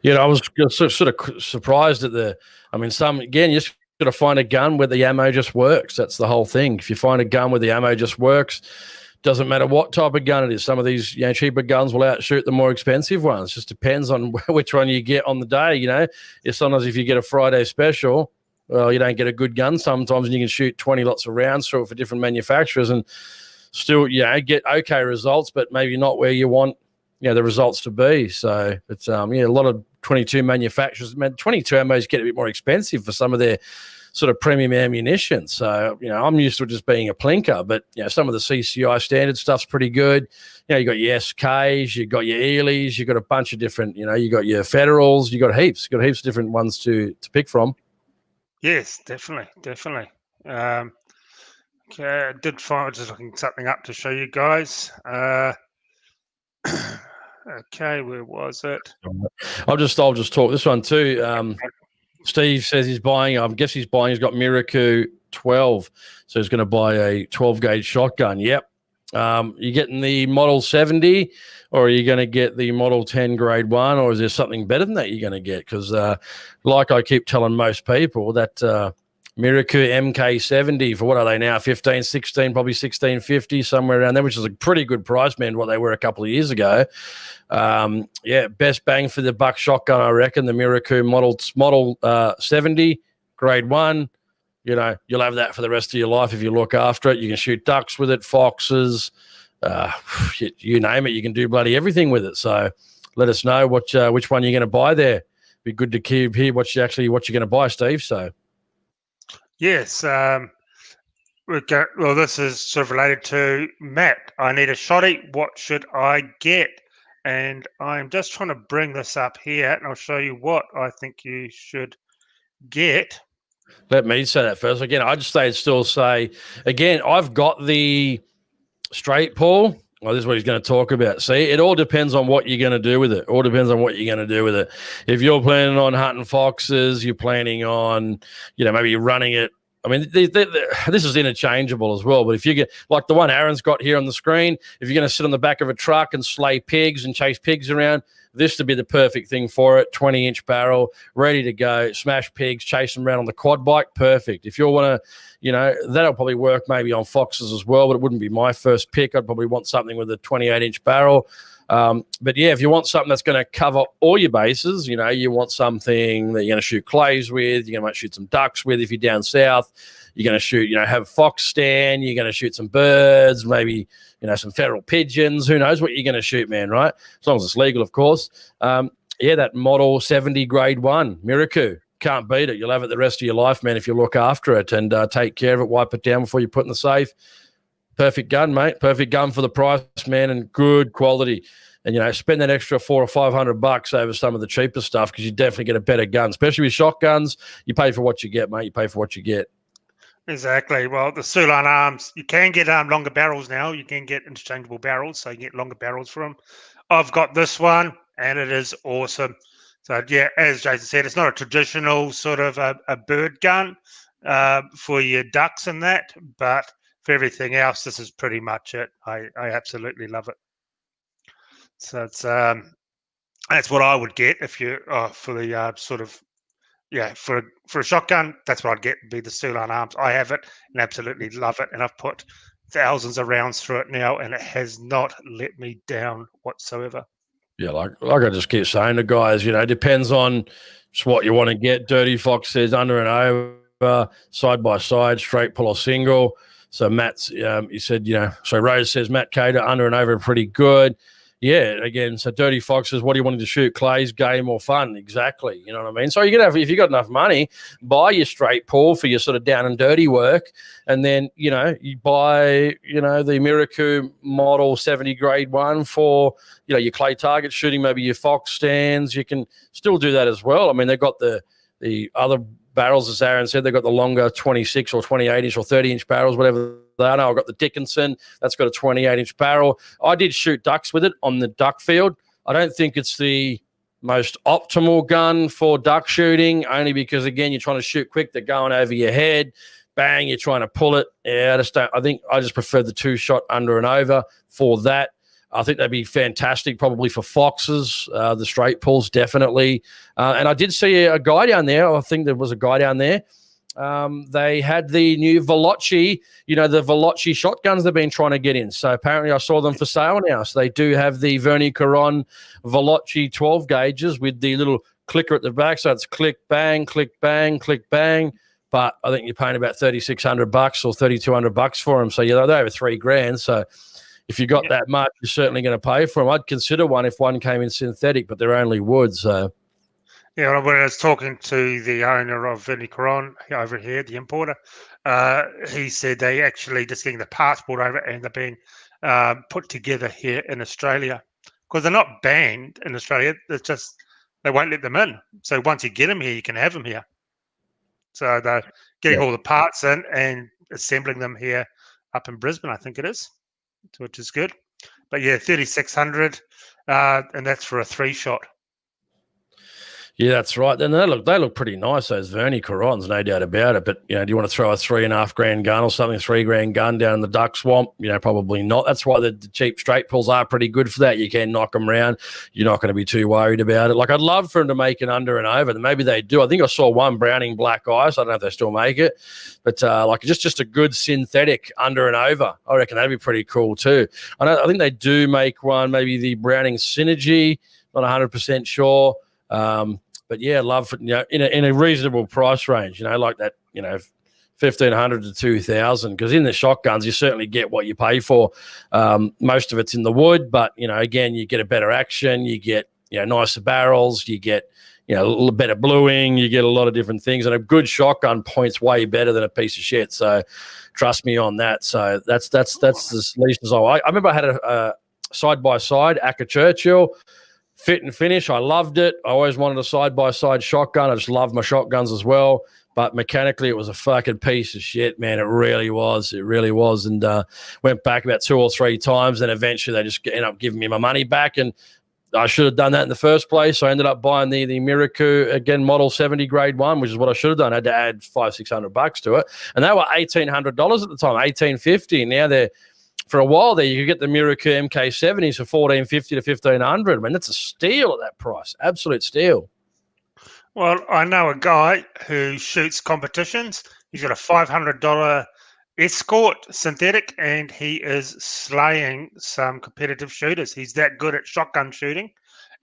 I was sort of surprised at you just got to find a gun where the ammo just works. That's the whole thing. If you find a gun where the ammo just works, doesn't matter what type of gun it is. Some of these cheaper guns will outshoot the more expensive ones. Just depends on which one you get on the day. Sometimes if you get a Friday special, well, you don't get a good gun sometimes, and you can shoot 20 lots of rounds through it for different manufacturers and still get okay results, but maybe not where you want the results to be. So it's a lot of 22 manufacturers. 22 ammos get a bit more expensive for some of their sort of premium ammunition. So I'm used to it just being a plinker, but some of the CCI standard stuff's pretty good. You got your SKs, you got your Ely's, you got a bunch of different. You got your Federals, you got heaps of different ones to pick from. Yes, definitely. Okay, I did find just looking something up to show you guys. Okay, where was it? I'll just talk this one too. Steve says he's buying. I guess he's buying. He's got Miraku 12, so he's going to buy a 12 gauge shotgun. Yep. You getting the Model 70, or are you going to get the Model 10 Grade 1, or is there something better than that you're going to get? Because, like I keep telling most people, that Miraku MK70 for what are they now? 15, 16, probably 1650, somewhere around there, which is a pretty good price, man. What they were a couple of years ago. Best bang for the buck shotgun, I reckon. The Miraku Model 70 Grade 1. You'll have that for the rest of your life if you look after it. You can shoot ducks with it, foxes, you name it. You can do bloody everything with it. So let us know which one you're going to buy there. Be good to hear what you're going to buy, Steve. So. Yes. This is sort of related to Matt. I need a shotty. What should I get? And I'm just trying to bring this up here, and I'll show you what I think you should get. Let me say that first. Again, I'd still say, again, I've got the straight pull. Well, this is what he's going to talk about. See, it all depends on what you're going to do with it. If you're planning on hunting foxes, you're planning on, maybe you're running it. I mean, this is interchangeable as well. But if you get like the one Aaron's got here on the screen, if you're going to sit on the back of a truck and slay pigs and chase pigs around, this would be the perfect thing for it. 20-inch barrel, ready to go, smash pigs, chase them around on the quad bike, perfect. If you want to, that'll probably work maybe on foxes as well, but it wouldn't be my first pick. I'd probably want something with a 28-inch barrel. But yeah, if you want something that's going to cover all your bases, you want something that you're going to shoot clays with, you're going to shoot some ducks with if you're down south, you're going to shoot, have a fox stand, you're going to shoot some birds, maybe, some feral pigeons, who knows what you're going to shoot, man, right? As long as it's legal, of course. That Model 70 Grade 1, Miraku, can't beat it. You'll have it the rest of your life, man, if you look after it and take care of it, wipe it down before you put it in the safe. Perfect gun, mate. Perfect gun for the price, man, and good quality. And, spend that extra $400 or $500 over some of the cheaper stuff because you definitely get a better gun, especially with shotguns. You pay for what you get, mate. You pay for what you get. Exactly. Well, the Sulan arms, you can get longer barrels now. You can get interchangeable barrels, so you get longer barrels for them. I've got this one, and it is awesome. So, yeah, as Jason said, it's not a traditional sort of a bird gun for your ducks and that, but for everything else, this is pretty much it. I absolutely love it. So it's that's what I would get if you for the sort of for a shotgun. That's what I'd get. Be the Sulan Arms. I have it and absolutely love it, and I've put thousands of rounds through it now, and it has not let me down whatsoever. Yeah, like I just keep saying to guys, depends on just what you want to get. Dirty Fox says under and over, side by side, straight pull or single. So Matt's, he said, so Rose says Matt Cater under and over pretty good. Yeah, again, so Dirty Fox says, what do you want to shoot? Clays, game, or fun? Exactly. You know what I mean? So you can have, if you got enough money, buy your straight pull for your sort of down and dirty work. And then, you buy, the Miracle Model 70 grade 1 for, your clay target shooting, maybe your Fox stands. You can still do that as well. I mean, they've got the other barrels, as Aaron said, they've got the longer 26 or 28 inch or 30 inch barrels, whatever they are. I've got the Dickinson, that's got a 28 inch barrel. I did shoot ducks with it on the duck field. I don't think it's the most optimal gun for duck shooting, only because, again, you're trying to shoot quick, they're going over your head, bang, you're trying to pull it. Yeah, I think I just prefer the 2-shot under and over for that. I think that'd be fantastic, probably for foxes, the straight pulls, definitely. And I did see a guy down there. I think there was a guy down there. They had the new Veloci, the Veloci shotguns they've been trying to get in. So apparently I saw them for sale now. So they do have the Verni Caron Veloci 12 gauges with the little clicker at the back. So it's click, bang, click, bang, click, bang. But I think you're paying about $3,600 or $3,200 for them. So they're over $3,000. So if you got that much, you're certainly going to pay for them. I'd consider one if one came in synthetic, but they're only wood. So, yeah, when I was talking to the owner of Verni Caron over here, the importer, he said they actually just getting the parts brought over and they're being put together here in Australia because they're not banned in Australia. It's just they won't let them in. So once you get them here, you can have them here. So they're getting all the parts in and assembling them here up in Brisbane, I think it is, which is good. But yeah, 3,600, and that's for a 3-shot. Yeah, that's right. Then they look pretty nice, those Verni Carons, no doubt about it. But, do you want to throw a $3,500 gun or something, $3,000 gun down in the duck swamp? Probably not. That's why the cheap straight pulls are pretty good for that. You can knock them around. You're not going to be too worried about it. Like, I'd love for them to make an under and over. Maybe they do. I think I saw one Browning Black Ice. I don't know if they still make it. But, just a good synthetic under and over. I reckon that'd be pretty cool too. I think they do make one, maybe the Browning Synergy. Not 100% sure. But yeah, love it, in a reasonable price range, like that, $1,500 to $2,000. Because in the shotguns, you certainly get what you pay for. Most of it's in the wood, but again, you get a better action, you get nicer barrels, you get a little better bluing, you get a lot of different things, and a good shotgun points way better than a piece of shit. So trust me on that. So that's as least as I remember. I had a side by side Acker Churchill. Fit and finish. I loved it. I always wanted a side-by-side shotgun. I just love my shotguns as well. But mechanically, it was a fucking piece of shit, man. It really was. It really was. And went back about 2 or 3 times. And eventually, they just ended up giving me my money back. And I should have done that in the first place. So I ended up buying the Miracle, again, Model 70 grade 1, which is what I should have done. I had to add $500-600 to it. And they were $1,800 at the time, $1,850. Now they're... For a while there, you could get the Miracle MK70s for $1,450 to $1,500. I mean, that's a steal at that price. Absolute steal. Well, I know a guy who shoots competitions. He's got a $500 Escort synthetic, and he is slaying some competitive shooters. He's that good at shotgun shooting,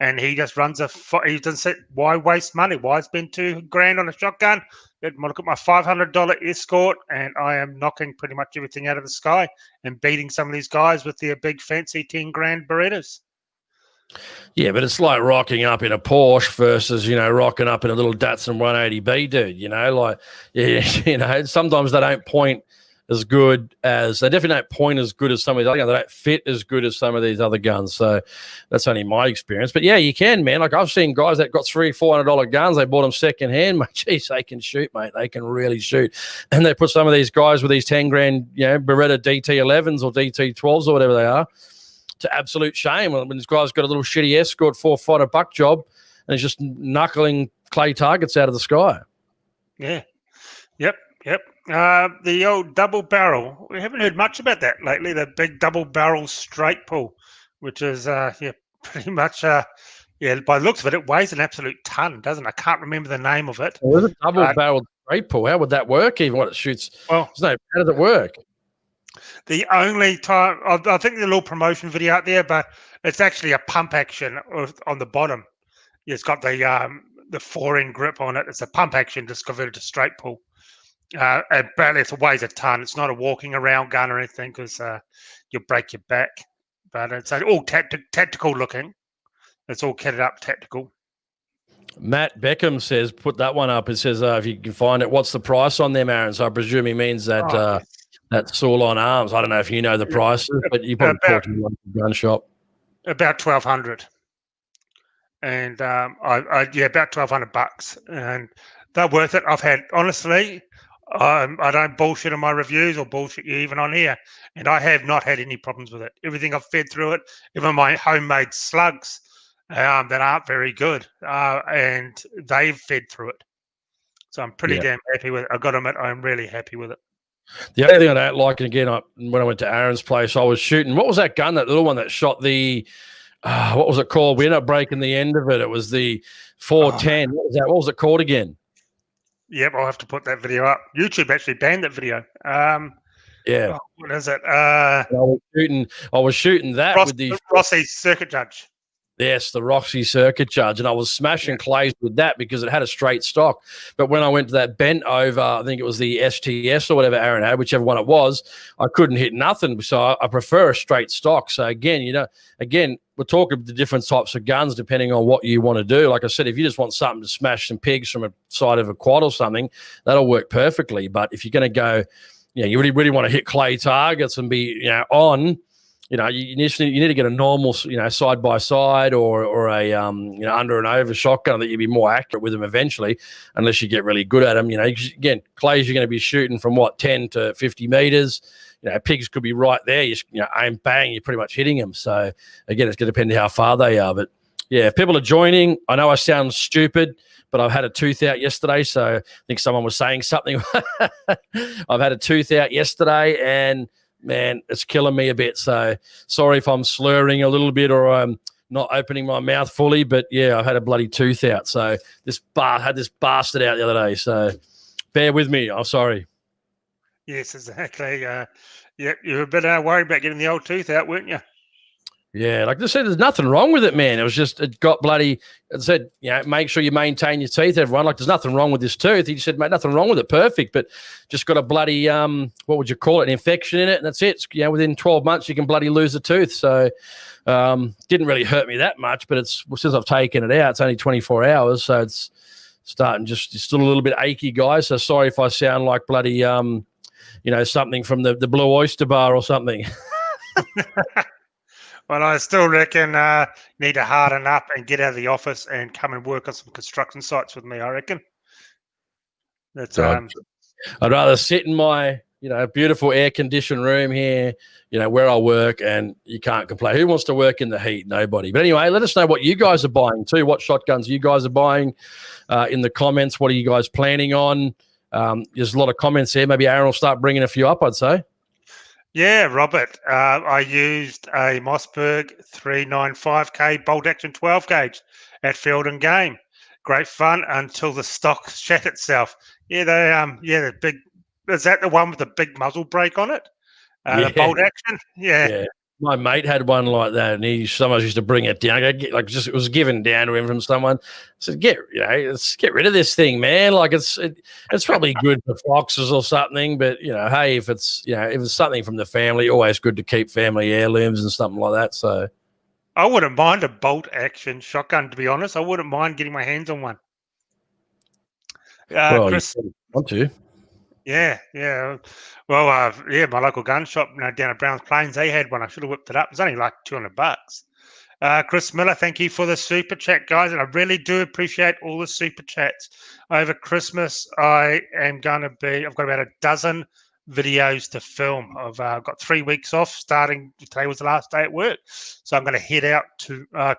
and he just runs he doesn't say, why waste money? Why spend $2,000 on a shotgun? Look at my $500 Escort, and I am knocking pretty much everything out of the sky and beating some of these guys with their big fancy $10,000 Berettas. Yeah, but it's like rocking up in a Porsche versus, rocking up in a little Datsun 180B, dude. Sometimes they don't point as good as they definitely don't point as good as some of these other guns. They don't fit as good as some of these other guns. So that's only my experience. But yeah, you can, man. Like I've seen guys that got $300-400 guns. They bought them secondhand. Geez, they can shoot, mate. They can really shoot. And they put some of these guys with these $10,000, Beretta DT11s or DT12s or whatever they are to absolute shame. When this guy's got a little shitty Escort $400 job and he's just knuckling clay targets out of the sky. Yeah. Yep. The old double barrel. We haven't heard much about that lately. The big double barrel straight pull, which is pretty much by the looks of it, it weighs an absolute ton, doesn't it? I can't remember the name of it. Well, a double-barreled straight pull. How would that work? Even when it shoots, Well, how does it work? the only time I think there's a little promotion video out there, but it's actually a pump action on the bottom. It's got the 4-end grip on it. It's a pump action just converted to straight pull. But it weighs a ton. It's not a walking around gun or anything because you'll break your back. But it's all tactical looking. It's all kitted up tactical. Matt Beckham says, put that one up. It says, if you can find it, what's the price on them, Aaron? So I presume he means that that Saul on Arms. I don't know if you know the prices, but you probably talk to one gun shop. About $1,200, and about $1,200, and they're worth it. I've had honestly, I don't bullshit on my reviews or bullshit you even on here, and I have not had any problems with it. Everything I've fed through it, even my homemade slugs that aren't very good, and they've fed through it. So I'm pretty damn happy with it. I got to admit, I'm really happy with it. The only thing I don't like, and again, when I went to Aaron's place, I was shooting. What was that gun? That little one that shot the. What was it called? We ended up breaking the end of it. It was the 410. What was that? What was it called again? Yep, I'll have to put that video up. YouTube actually banned that video. What is it? I was shooting that with the Rossi Circuit Judge. Yes, the Roxy Circuit Judge, and I was smashing clays with that because it had a straight stock. But when I went to that bent over, I think it was the STS or whatever Aaron had, whichever one it was, I couldn't hit nothing. So I prefer a straight stock. So again, we're talking the different types of guns depending on what you want to do. Like I said, if you just want something to smash some pigs from a side of a quad or something, that'll work perfectly. But if you're going to go, you really want to hit clay targets and be, on. You need to get a normal, side by side or a under and over shotgun that you'd be more accurate with them eventually, unless you get really good at them. Again, clays you're going to be shooting from 10 to 50 meters. Pigs could be right there. You aim, bang, you're pretty much hitting them. So again, it's going to depend on how far they are. But yeah, if people are joining, I know I sound stupid, but I've had a tooth out yesterday. So I think someone was saying something. I've had a tooth out yesterday and. Man, it's killing me a bit. So sorry if I'm slurring a little bit or I'm not opening my mouth fully. But yeah, I've had a bloody tooth out. So had this bastard out the other day. So bear with me. I'm sorry. Yes, exactly. You were a bit worried about getting the old tooth out, weren't you? Yeah, like I said, there's nothing wrong with it, man. It got bloody. It said, make sure you maintain your teeth, everyone. Like, there's nothing wrong with this tooth. He said, mate, nothing wrong with it, perfect, but just got a bloody what would you call it? An infection in it, and that's it. Within 12 months, you can bloody lose a tooth. So, didn't really hurt me that much, but since I've taken it out, it's only 24 hours, so it's starting it's still a little bit achy, guys. So sorry if I sound like bloody something from the Blue Oyster Bar or something. Well, I still reckon need to harden up and get out of the office and come and work on some construction sites with me, I reckon. That's I'd rather sit in my beautiful air-conditioned room here, where I work, and you can't complain. Who wants to work in the heat? Nobody. But anyway, let us know what you guys are buying too, what shotguns you guys are buying in the comments. What are you guys planning on? There's a lot of comments here. Maybe Aaron will start bringing a few up, I'd say. Yeah, Robert. I used a Mossberg 395K bolt action 12 gauge at Field and Game. Great fun until the stock shat itself. Yeah, the big. Is that the one with the big muzzle brake on it? The bolt action. Yeah. My mate had one like that, and he sometimes used to bring it down. It was given down to him from someone. I said, let's get rid of this thing, man. Like it's probably good for foxes or something, but hey, if it's something from the family, always good to keep family heirlooms and something like that. So I wouldn't mind a bolt action shotgun, to be honest. I wouldn't mind getting my hands on one. Chris, you want to? Yeah. Well, my local gun shop down at Browns Plains, they had one. I should have whipped it up. It was only like $200. Chris Miller, thank you for the super chat, guys, and I really do appreciate all the super chats. Over Christmas, I've got about a dozen videos to film. I've got 3 weeks off. Starting today was the last day at work, so I'm going to head out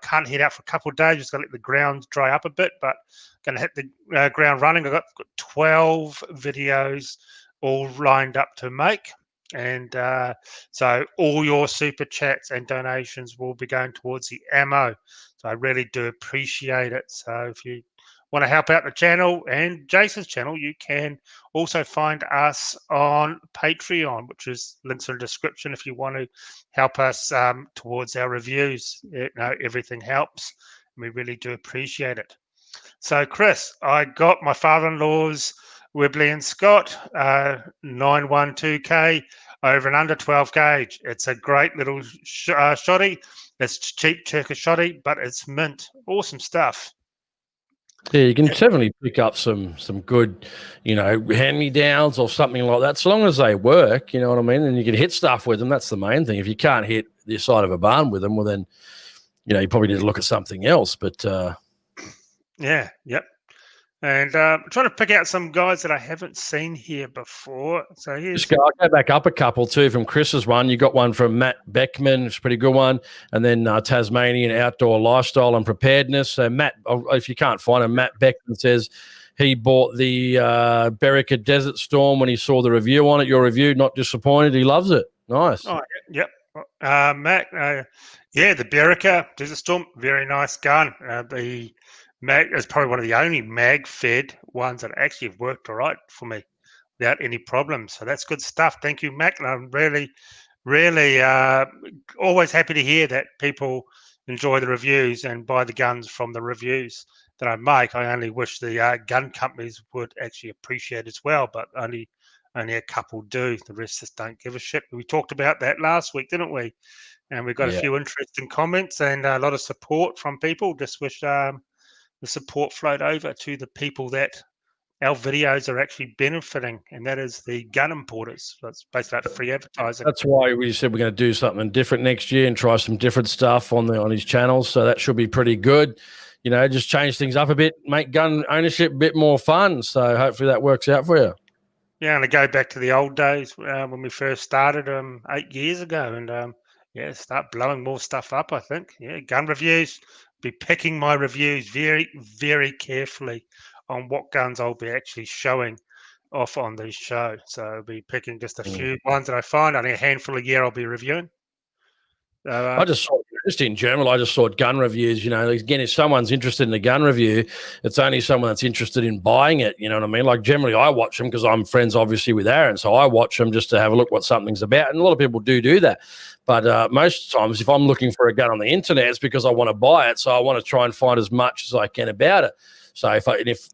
can't head out for a couple of days. Just going to let the ground dry up a bit, but going to hit the ground running. I've got 12 videos all lined up to make. And so all your super chats and donations will be going towards the ammo. So I really do appreciate it. So if you want to help out the channel and Jason's channel, you can also find us on Patreon, which is links in the description if you want to help us towards our reviews. Everything helps. And we really do appreciate it. So, Chris, I got my father-in-law's Webley and Scott 912K over and under 12 gauge. It's a great little shotty. It's cheap Turkish shotty, but it's mint. Awesome stuff. Yeah, you can definitely pick up some good, hand-me-downs or something like that, so long as they work, you know what I mean? And you can hit stuff with them. That's the main thing. If you can't hit the side of a barn with them, well, then, you probably need to look at something else. But yeah, yep. And I'm trying to pick out some guys that I haven't seen here before. So here's... I'll go back up a couple too from Chris's one. You got one from Matt Beckman, it's a pretty good one. And then Tasmanian Outdoor Lifestyle and Preparedness. So Matt, if you can't find him, Matt Beckman says he bought the Berica Desert Storm when he saw the review on it. Your review, not disappointed. He loves it. Nice. Oh, yep. Matt, the Berica Desert Storm, very nice gun. The mag is probably one of the only mag-fed ones that actually have worked all right for me without any problems. So that's good stuff. Thank you, Mac. And I'm really, really always happy to hear that people enjoy the reviews and buy the guns from the reviews that I make. I only wish the gun companies would actually appreciate as well, but only a couple do. The rest just don't give a shit. We talked about that last week, didn't we? And we got a few interesting comments and a lot of support from people. Just wish the support flowed over to the people that our videos are actually benefiting, and that is the gun importers. So it's basically like free advertising. That's why we said we're going to do something different next year and try some different stuff on his channels. So that should be pretty good. Just change things up a bit, make gun ownership a bit more fun. So hopefully that works out for you. Yeah, and to go back to the old days when we first started 8 years ago, and start blowing more stuff up. I think gun reviews. Be picking my reviews very, very carefully on what guns I'll be actually showing off on this show. So I'll be picking just a few ones that I find. I think a handful a year I'll be reviewing. Just in general, I just thought gun reviews, again, if someone's interested in a gun review, it's only someone that's interested in buying it. You know what I mean? Like generally I watch them because I'm friends obviously with Aaron. So I watch them just to have a look what something's about. And a lot of people do that. But most times if I'm looking for a gun on the internet, it's because I want to buy it. So I want to try and find as much as I can about it. So if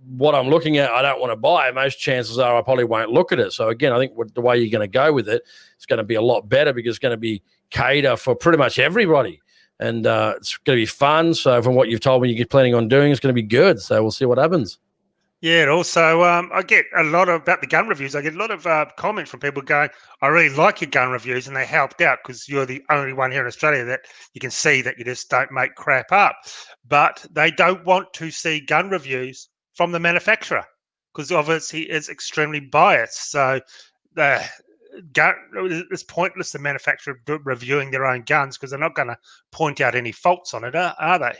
what I'm looking at, I don't want to buy, most chances are I probably won't look at it. So again, I think the way you're going to go with it, it's going to be a lot better because it's going to be cater for pretty much everybody. And it's going to be fun. So from what you've told me you're planning on doing, it's going to be good. So we'll see what happens. Yeah, and also I get a lot about the gun reviews. I get a lot of comments from people going, I really like your gun reviews, and they helped out because you're the only one here in Australia that you can see that you just don't make crap up. But they don't want to see gun reviews from the manufacturer because obviously it's extremely biased. So it's pointless the manufacturer reviewing their own guns because they're not going to point out any faults on it, are they?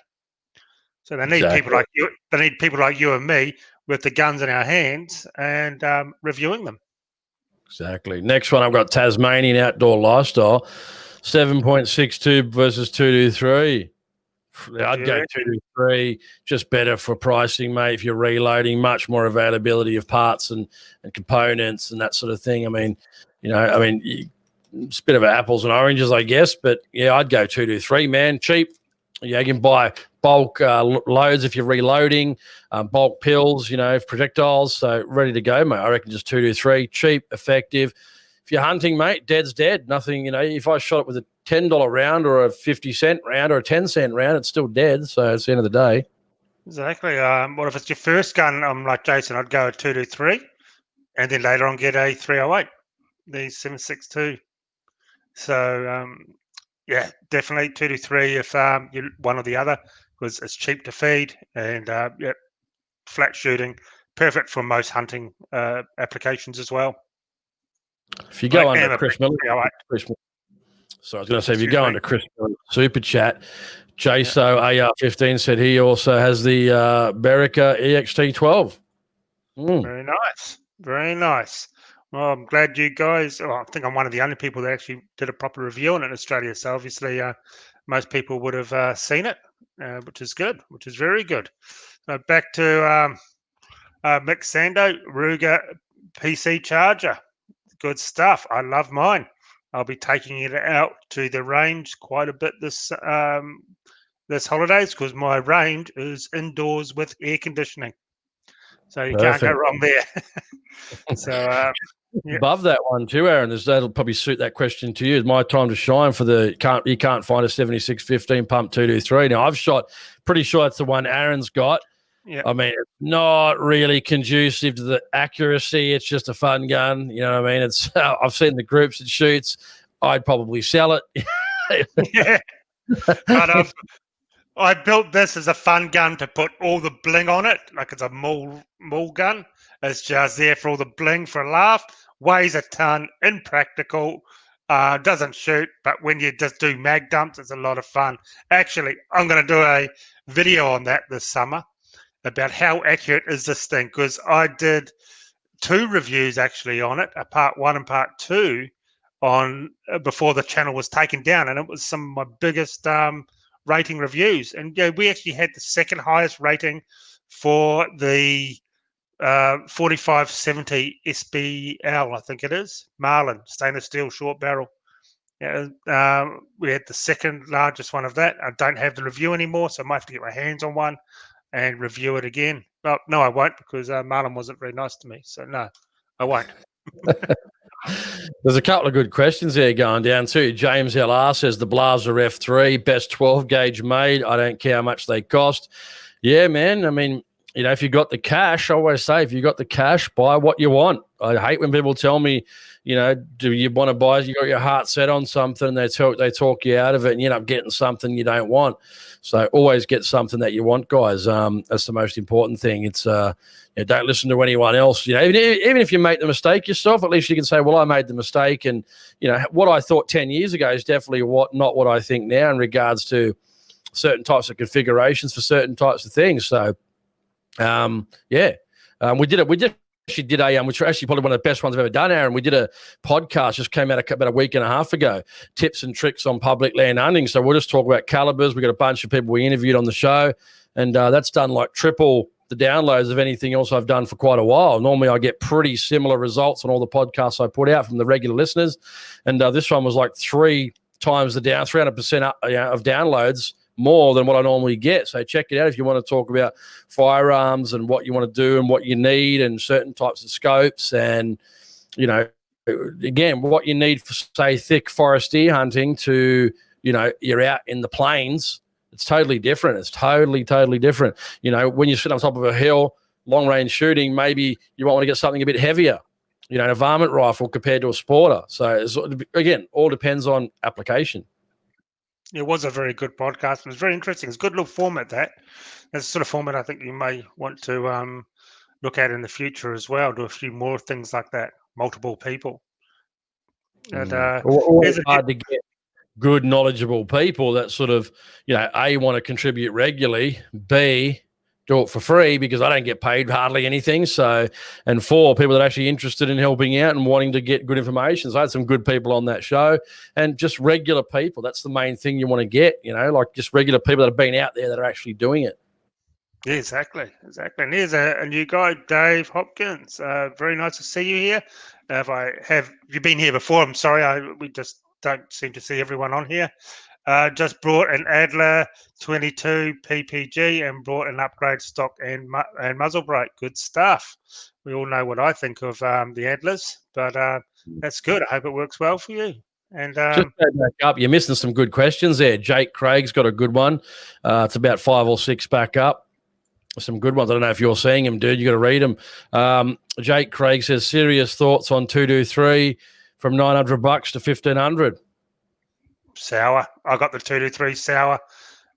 So they need people like you. They need people like you and me with the guns in our hands and reviewing them. Exactly. Next one, I've got Tasmanian Outdoor Lifestyle, 7.62 versus 223. I'd go 223, just better for pricing, mate. If you're reloading, much more availability of parts and components and that sort of thing. I mean, it's a bit of apples and oranges, I guess. But yeah, I'd go 223, man. Cheap. Yeah, you can buy bulk loads if you're reloading, bulk pills, projectiles. So ready to go, mate. I reckon just 223, cheap, effective. If you're hunting, mate, dead's dead. Nothing, if I shot it with a $10 round or a 50-cent round or a 10-cent round, it's still dead. So it's the end of the day. Exactly. What if it's your first gun? I'm like Jason, I'd go a 223 and then later on get a 308, the 7.62. So, yeah, definitely 223 if you're one or the other because it's cheap to feed and flat shooting, perfect for most hunting applications as well. If you go under Chris Miller, so I was going to say, if you go under Chris Miller Super Chat, JSO AR15 said he also has the Berica EXT12. Very nice. Very nice. Well, I'm glad you guys. Well, I think I'm one of the only people that actually did a proper review on it in Australia. So obviously, most people would have seen it, which is good, which is very good. So back to Mick Sando, Ruger PC charger. Good stuff. I love mine. I'll be taking it out to the range quite a bit this holidays because my range is indoors with air conditioning, so you can't go Perfect. wrong there. So yeah. Above that one too, Aaron. That'll probably suit that question to you. It's my time to shine for the you can't find a 7615 pump 223. Now I've shot, pretty sure it's the one Aaron's got. Yeah. I mean, it's not really conducive to the accuracy. It's just a fun gun. You know what I mean? It's I've seen the groups it shoots. I'd probably sell it. Yeah. But I built this as a fun gun to put all the bling on it, like it's a maul gun. It's just there for all the bling for a laugh. Weighs a ton, impractical, doesn't shoot, but when you just do mag dumps, it's a lot of fun. Actually, I'm going to do a video on that this summer about how accurate is this thing, because I did 2 reviews actually on it, a part 1 and part 2 on before the channel was taken down, and it was some of my biggest rating reviews. And yeah, we actually had the second highest rating for the 4570 SBL, I think it is, Marlin stainless steel short barrel. Yeah, we had the second largest one of that. I don't have the review anymore, so I might have to get my hands on one and review it again. Well, no, I won't, because Marlon wasn't very nice to me. So no, I won't. There's a couple of good questions there going down too. James LR says the Blaser F3, best 12 gauge made. I don't care how much they cost. Yeah, man. I mean, you know, if you got the cash, I always say, if you got the cash, buy what you want. I hate when people tell me, you know, do you want to buy? You got your heart set on something. They talk you out of it, and you end up getting something you don't want. So always get something that you want, guys. That's the most important thing. It's don't listen to anyone else. You know, even if you make the mistake yourself, at least you can say, well, I made the mistake, and you know what I thought 10 years ago is definitely not what I think now in regards to certain types of configurations for certain types of things. So. We did it. We actually did which actually probably one of the best ones I've ever done, Aaron. We did a podcast, just came out about a week and a half ago, tips and tricks on public land hunting. So we'll just talk about calibers. We got a bunch of people we interviewed on the show, and that's done like triple the downloads of anything else I've done for quite a while. Normally I get pretty similar results on all the podcasts I put out from the regular listeners. And this one was like 3 times the 300% up, of downloads, more than what I normally get. So check it out if you want to talk about firearms and what you want to do and what you need and certain types of scopes and, you know, again, what you need for, say, thick forest deer hunting to, you know, you're out in the plains. It's totally different. It's totally different. You know, when you sit on top of a hill, long range shooting, maybe you might want to get something a bit heavier, you know, a varmint rifle compared to a sporter. So again, all depends on application. It was a very good podcast. It was very interesting. It's a good little format, that. It's the sort of format I think you may want to look at in the future as well. Do a few more things like that, multiple people. And it's hard to get good, knowledgeable people that sort of, you know, A, want to contribute regularly, B, do it for free because I don't get paid hardly anything. So, and 4, people that are actually interested in helping out and wanting to get good information. So I had some good people on that show, and just regular people. That's the main thing you want to get, you know, like just regular people that have been out there that are actually doing it. Yeah, exactly. And here's a new guy, Dave Hopkins. Very nice to see you here. Have you been here before? I'm sorry, we just don't seem to see everyone on here. Just brought an Adler 22 PPG and brought an upgrade stock and muzzle brake. Good stuff. We all know what I think of the Adlers, but that's good. I hope it works well for you. And just go back up. You're missing some good questions there. Jake Craig's got a good one. It's about 5 or 6 back up. Some good ones. I don't know if you're seeing them, dude. You got to read them. Jake Craig says, serious thoughts on 223 from $900 to $1,500. Sour. I got the 223 sour,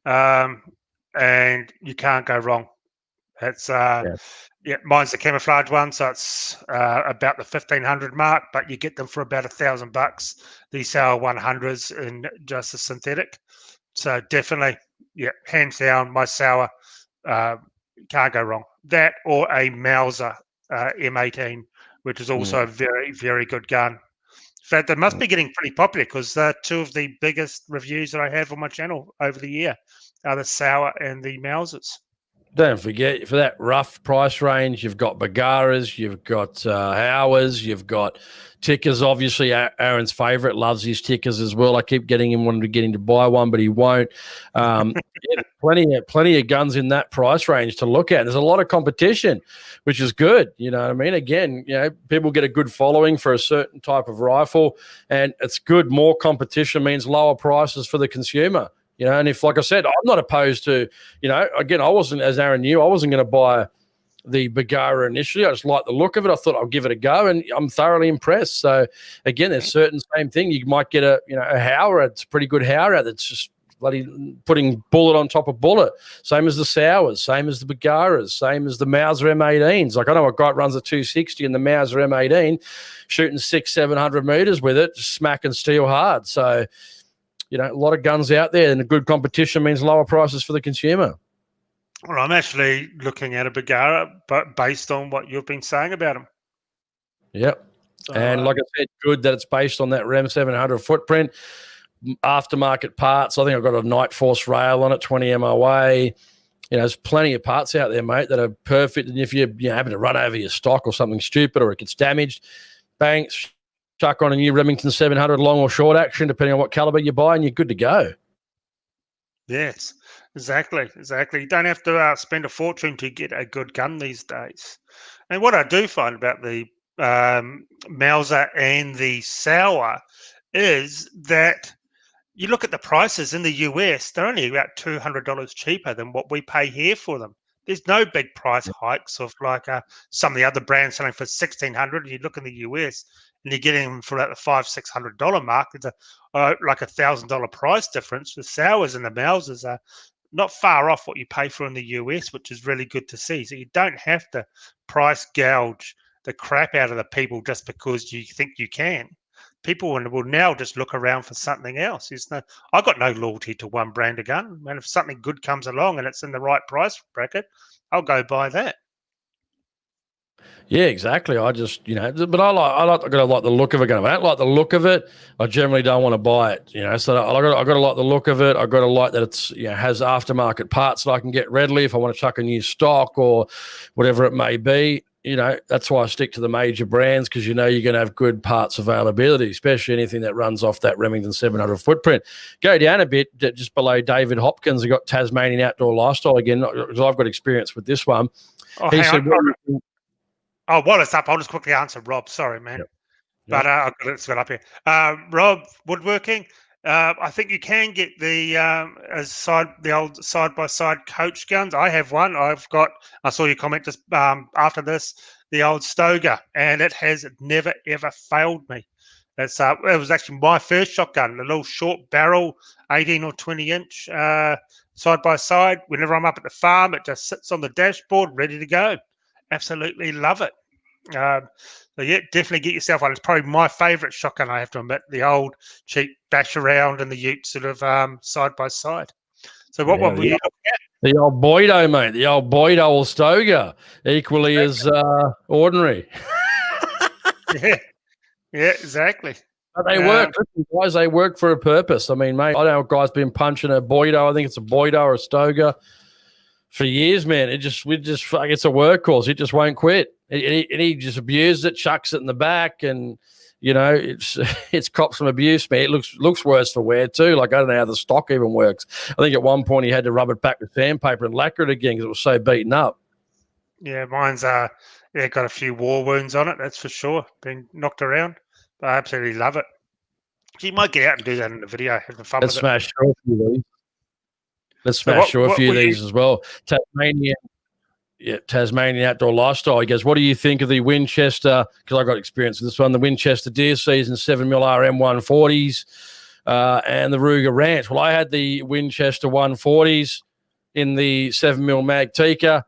and you can't go wrong. It's mine's the camouflage one, so it's about the 1,500 mark, but you get them for about $1,000. These sour 100s in just a synthetic. So definitely, hands down, my sour. Can't go wrong. That or a Mauser M18 which is also a very, very good gun. In fact, they must be getting pretty popular because two of the biggest reviews that I have on my channel over the year are the Sauer and the Mausers. Don't forget, for that rough price range, you've got Bagaras, you've got Howers, you've got Tickers. Obviously, Aaron's favourite, loves his Tickers as well. I keep getting him, wanting to get him to buy one, but he won't. Plenty of guns in that price range to look at. There's a lot of competition, which is good. You know what I mean? Again, people get a good following for a certain type of rifle, and it's good. More competition means lower prices for the consumer. And if, like I said, I'm not opposed to, again, I wasn't, as Aaron knew, I wasn't going to buy the Bagara initially. I just liked the look of it. I thought I'll give it a go, and I'm thoroughly impressed. So, again, there's certain same thing. You might get a Howard. It's a pretty good Howard that's just bloody putting bullet on top of bullet. Same as the Sours, same as the Bagaras, same as the Mauser M18s. Like, I know a guy runs a 260 and the Mauser M18, shooting 600-700 meters with it, just smacking steel hard. So, a lot of guns out there, and a good competition means lower prices for the consumer. Well, I'm actually looking at a Bagara, but based on what you've been saying about them. Yep. And like I said, good that it's based on that REM 700 footprint. Aftermarket parts. I think I've got a Night Force rail on it, 20 MOA. There's plenty of parts out there, mate, that are perfect. And if you're having to run over your stock or something stupid, or it gets damaged, bang, chuck on a new Remington 700 long or short action, depending on what caliber you buy, and you're good to go. Yes, exactly. You don't have to spend a fortune to get a good gun these days. And what I do find about the Mauser and the Sauer is that you look at the prices in the US, they're only about $200 cheaper than what we pay here for them. There's no big price hikes of like some of the other brands selling for $1,600. You look in the US and you're getting them for about the $500-600 mark. It's like $1,000 price difference. The Sauers and the Mausers are not far off what you pay for in the US, which is really good to see. So you don't have to price gouge the crap out of the people just because you think you can. People will now just look around for something else. I've got no loyalty to one brand of gun. And if something good comes along and it's in the right price bracket, I'll go buy that. Yeah, exactly. I just, but I like the look of a gun. If I don't like the look of it, I generally don't want to buy it. So I got to like the look of it. I got to like that it's has aftermarket parts that I can get readily if I want to chuck a new stock or whatever it may be. That's why I stick to the major brands, because you're going to have good parts availability, especially anything that runs off that Remington 700 footprint. Go down a bit, just below David Hopkins. I got Tasmanian Outdoor Lifestyle again, because I've got experience with this one. While it's up, I'll just quickly answer Rob. Sorry, man. Yep. But I've got it up here. Rob, woodworking. I think you can get the old side-by-side coach guns. I have one. I saw your comment just after this, the old Stoger, and it has never ever failed me. It was actually my first shotgun, a little short barrel, 18 or 20 inch side-by-side. Whenever I'm up at the farm, it just sits on the dashboard, ready to go. Absolutely love it. So yeah, definitely get yourself one. It's probably my favourite shotgun, I have to admit. The old cheap bash around and the ute sort of side by side. So what were you looking at? The old Boydo, mate. The old Boydo or Stoger, equally as ordinary. Yeah, exactly. But they work, guys. They work for a purpose. I mean, mate, I know a guy's been punching a Boydo. I think it's a Boydo or a Stoger for years, man. It's a workhorse. It just won't quit. He just abuses it, chucks it in the back, and it's copped some abuse, man. It looks worse for wear too. Like, I don't know how the stock even works. I think at one point he had to rub it back with sandpaper and lacquer it again because it was so beaten up. Yeah, mine's got a few war wounds on it. That's for sure. Been knocked around, but I absolutely love it. So you might get out and do that in the video. Have the fun with it. Let's smash through a few of these as well. Tasmanian Outdoor Lifestyle. He goes, what do you think of the Winchester? Because I got experience with this one. The Winchester Deer Season 7mm RM140s and the Ruger Ranch. Well, I had the Winchester 140s in the 7mm Mag Tikka.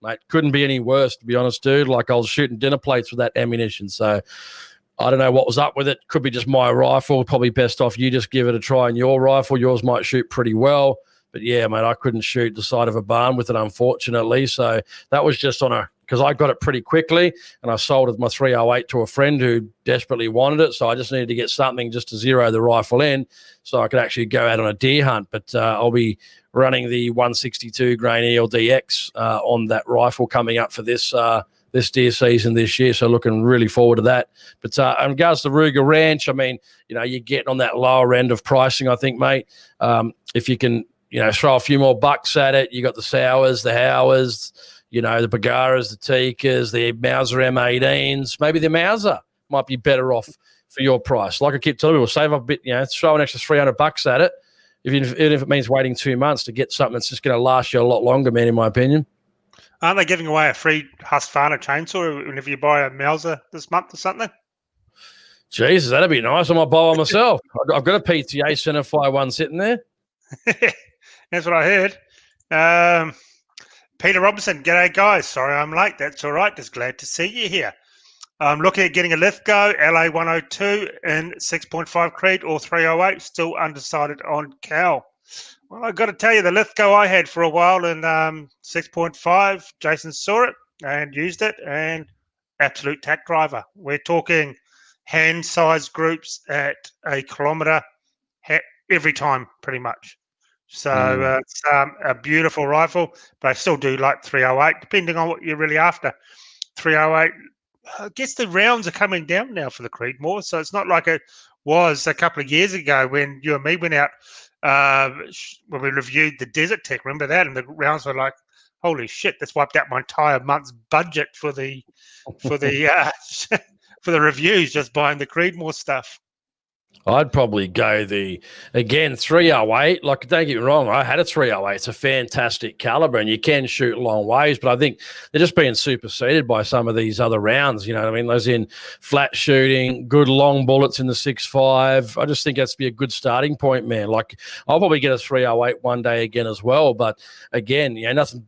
Mate, couldn't be any worse, to be honest, dude. Like, I was shooting dinner plates with that ammunition. So I don't know what was up with it. Could be just my rifle. Probably best off you just give it a try in your rifle. Yours might shoot pretty well. But yeah, mate, I couldn't shoot the side of a barn with it, unfortunately. So that was just on a because I got it pretty quickly, and I sold my 308 to a friend who desperately wanted it. So I just needed to get something just to zero the rifle in so I could actually go out on a deer hunt. But I'll be running the 162 grain ELDX on that rifle coming up for this deer season this year. So looking really forward to that. But in regards to Ruger Ranch, I mean, you're getting on that lower end of pricing, I think, mate. If you can, throw a few more bucks at it, you got the Sours, the Howers, the Bagaras, the Tikas, the Mauser M18s. Maybe the Mauser might be better off for your price. Like I keep telling people, save up a bit, throw an extra $300 at it, even if it means waiting 2 months to get something that's just going to last you a lot longer, man, in my opinion. Aren't they giving away a free Husqvarna chainsaw whenever you buy a Mauser this month or something? Jesus, that'd be nice. I might buy one myself. I've got a PTA Centerfire one sitting there. That's what I heard. Peter Robinson, g'day guys. Sorry I'm late. That's all right. Just glad to see you here. I'm looking at getting a Lithgow LA 102 in 6.5 Creed or 308. Still undecided on Cal. Well, I've got to tell you, the Lithgow I had for a while in 6.5, Jason saw it and used it, and absolute tack driver. We're talking hand-sized groups at a kilometre every time, pretty much. So it's a beautiful rifle, but I still do like 308, depending on what you're really after. 308, I guess the rounds are coming down now for the Creedmoor, so it's not like it was a couple of years ago when you and me went out when we reviewed the Desert Tech. Remember that? And the rounds were like, holy shit, that's wiped out my entire month's budget for the for the reviews, just buying the Creedmoor stuff. I'd probably go 308. Like, don't get me wrong, I had a 308. It's a fantastic caliber, and you can shoot long ways, but I think they're just being superseded by some of these other rounds. You know what I mean? Those in flat shooting, good long bullets in the 6.5. I just think that's be a good starting point, man. Like, I'll probably get a 308 one day again as well, but again, nothing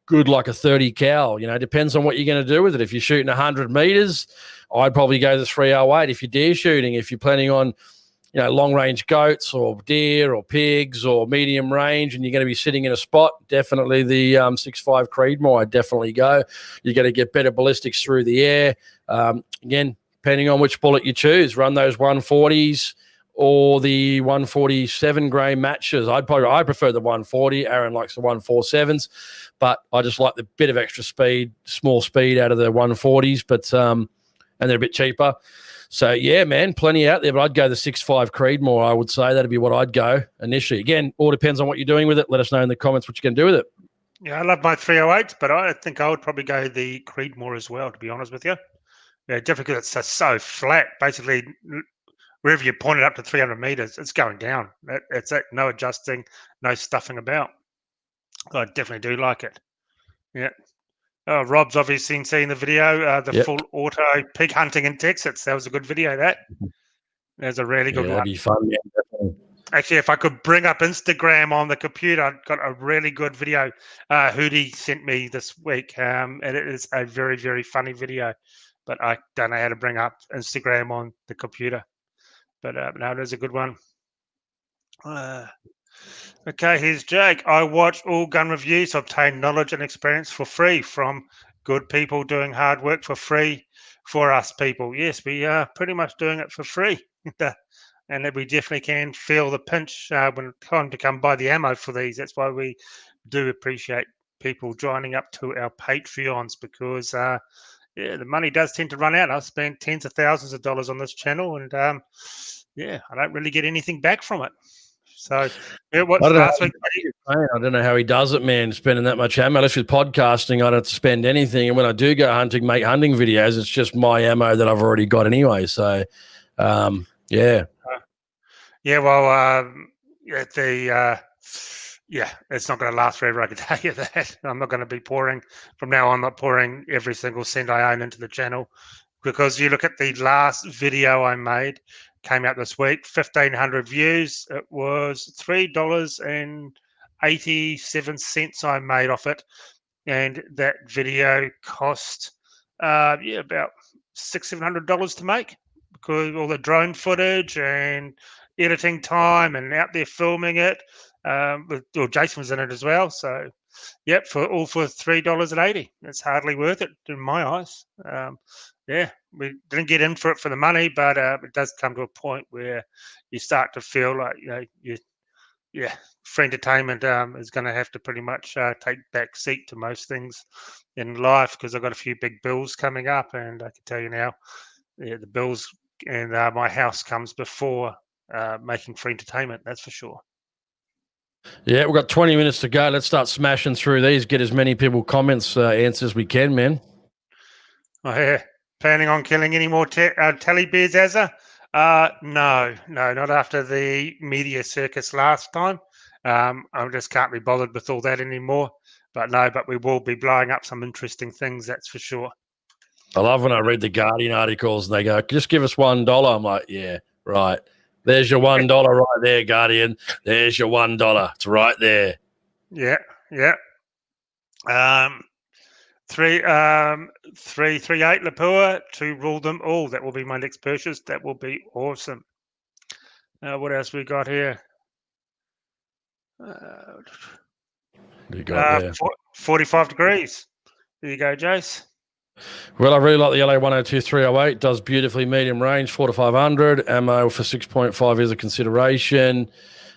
good like a 30 cal. Depends on what you're going to do with it. If you're shooting 100 meters, I'd probably go the 308. If you're deer shooting, if you're planning on long range goats or deer or pigs or medium range, and you're going to be sitting in a spot, definitely the 6.5 Creedmoor. I'd definitely go. You're going to get better ballistics through the air. Again, depending on which bullet you choose, run those 140s or the 147 grain matches. I prefer the 140. Aaron likes the 147s, but I just like the bit of extra speed, small speed out of the 140s, but and they're a bit cheaper. So, yeah, man, plenty out there, but I'd go the 6.5 Creedmoor, I would say. That'd be what I'd go initially. Again, all depends on what you're doing with it. Let us know in the comments what you're going to do with it. Yeah, I love my 308s, but I think I would probably go the Creedmoor as well, to be honest with you. Yeah, definitely because it's just so flat. Basically, wherever you point it up to 300 meters, it's going down. It's no adjusting, no stuffing about. I definitely do like it. Yeah. Rob's obviously seen the video, full auto pig hunting in Texas. That was a good video, that. There's a really good one. That'd be fun, yeah, definitely. Actually, if I could bring up Instagram on the computer, I've got a really good video Hootie sent me this week. And it is a very, very funny video. But I don't know how to bring up Instagram on the computer. But no, it is a good one. Okay, here's Jake. I watch all gun reviews, obtain knowledge and experience for free from good people doing hard work for free for us people. Yes, we are pretty much doing it for free. And that we definitely can feel the pinch when it's time to come buy the ammo for these. That's why we do appreciate people joining up to our Patreons, because the money does tend to run out. I've spent tens of thousands of dollars on this channel, and I don't really get anything back from it. So, what's last week? I don't know how he does it, man, spending that much ammo. Unless with podcasting, I don't have to spend anything. And when I do go hunting, make hunting videos, it's just my ammo that I've already got anyway. So, yeah. It's not going to last forever, I can tell you that. I'm not going to be pouring, from now on, not pouring every single cent I own into the channel, because you look at the last video I made, came out this week, 1,500 views. It was $3.87 I made off it, and that video cost about $600-700 to make, because all the drone footage and editing time and out there filming it. Jason was in it as well, so yep, for $3.80. That's hardly worth it in my eyes. Yeah, we didn't get in for it for the money, but it does come to a point where you start to feel like yeah, free entertainment is going to have to pretty much take back seat to most things in life, because I've got a few big bills coming up, and I can tell you now, yeah, the bills and my house comes before making free entertainment. That's for sure. Yeah, we've got 20 minutes to go. Let's start smashing through these. Get as many people comments answers we can, man. Oh, yeah. Planning on killing any more tally bears, Azza? No, not after the media circus last time. I just can't be bothered with all that anymore. But we will be blowing up some interesting things, that's for sure. I love when I read the Guardian articles and they go, just give us $1. I'm like, yeah, right. There's your $1 right there, Guardian. There's your $1. It's right there. Yeah. 338 Lapua to rule them all. That will be my next purchase. That will be awesome. What else we got here? You got there. 45 degrees. There you go, Jace. Well, I really like the LA 102 308. Does beautifully medium range, 4 to 500. Ammo for 6.5 is a consideration.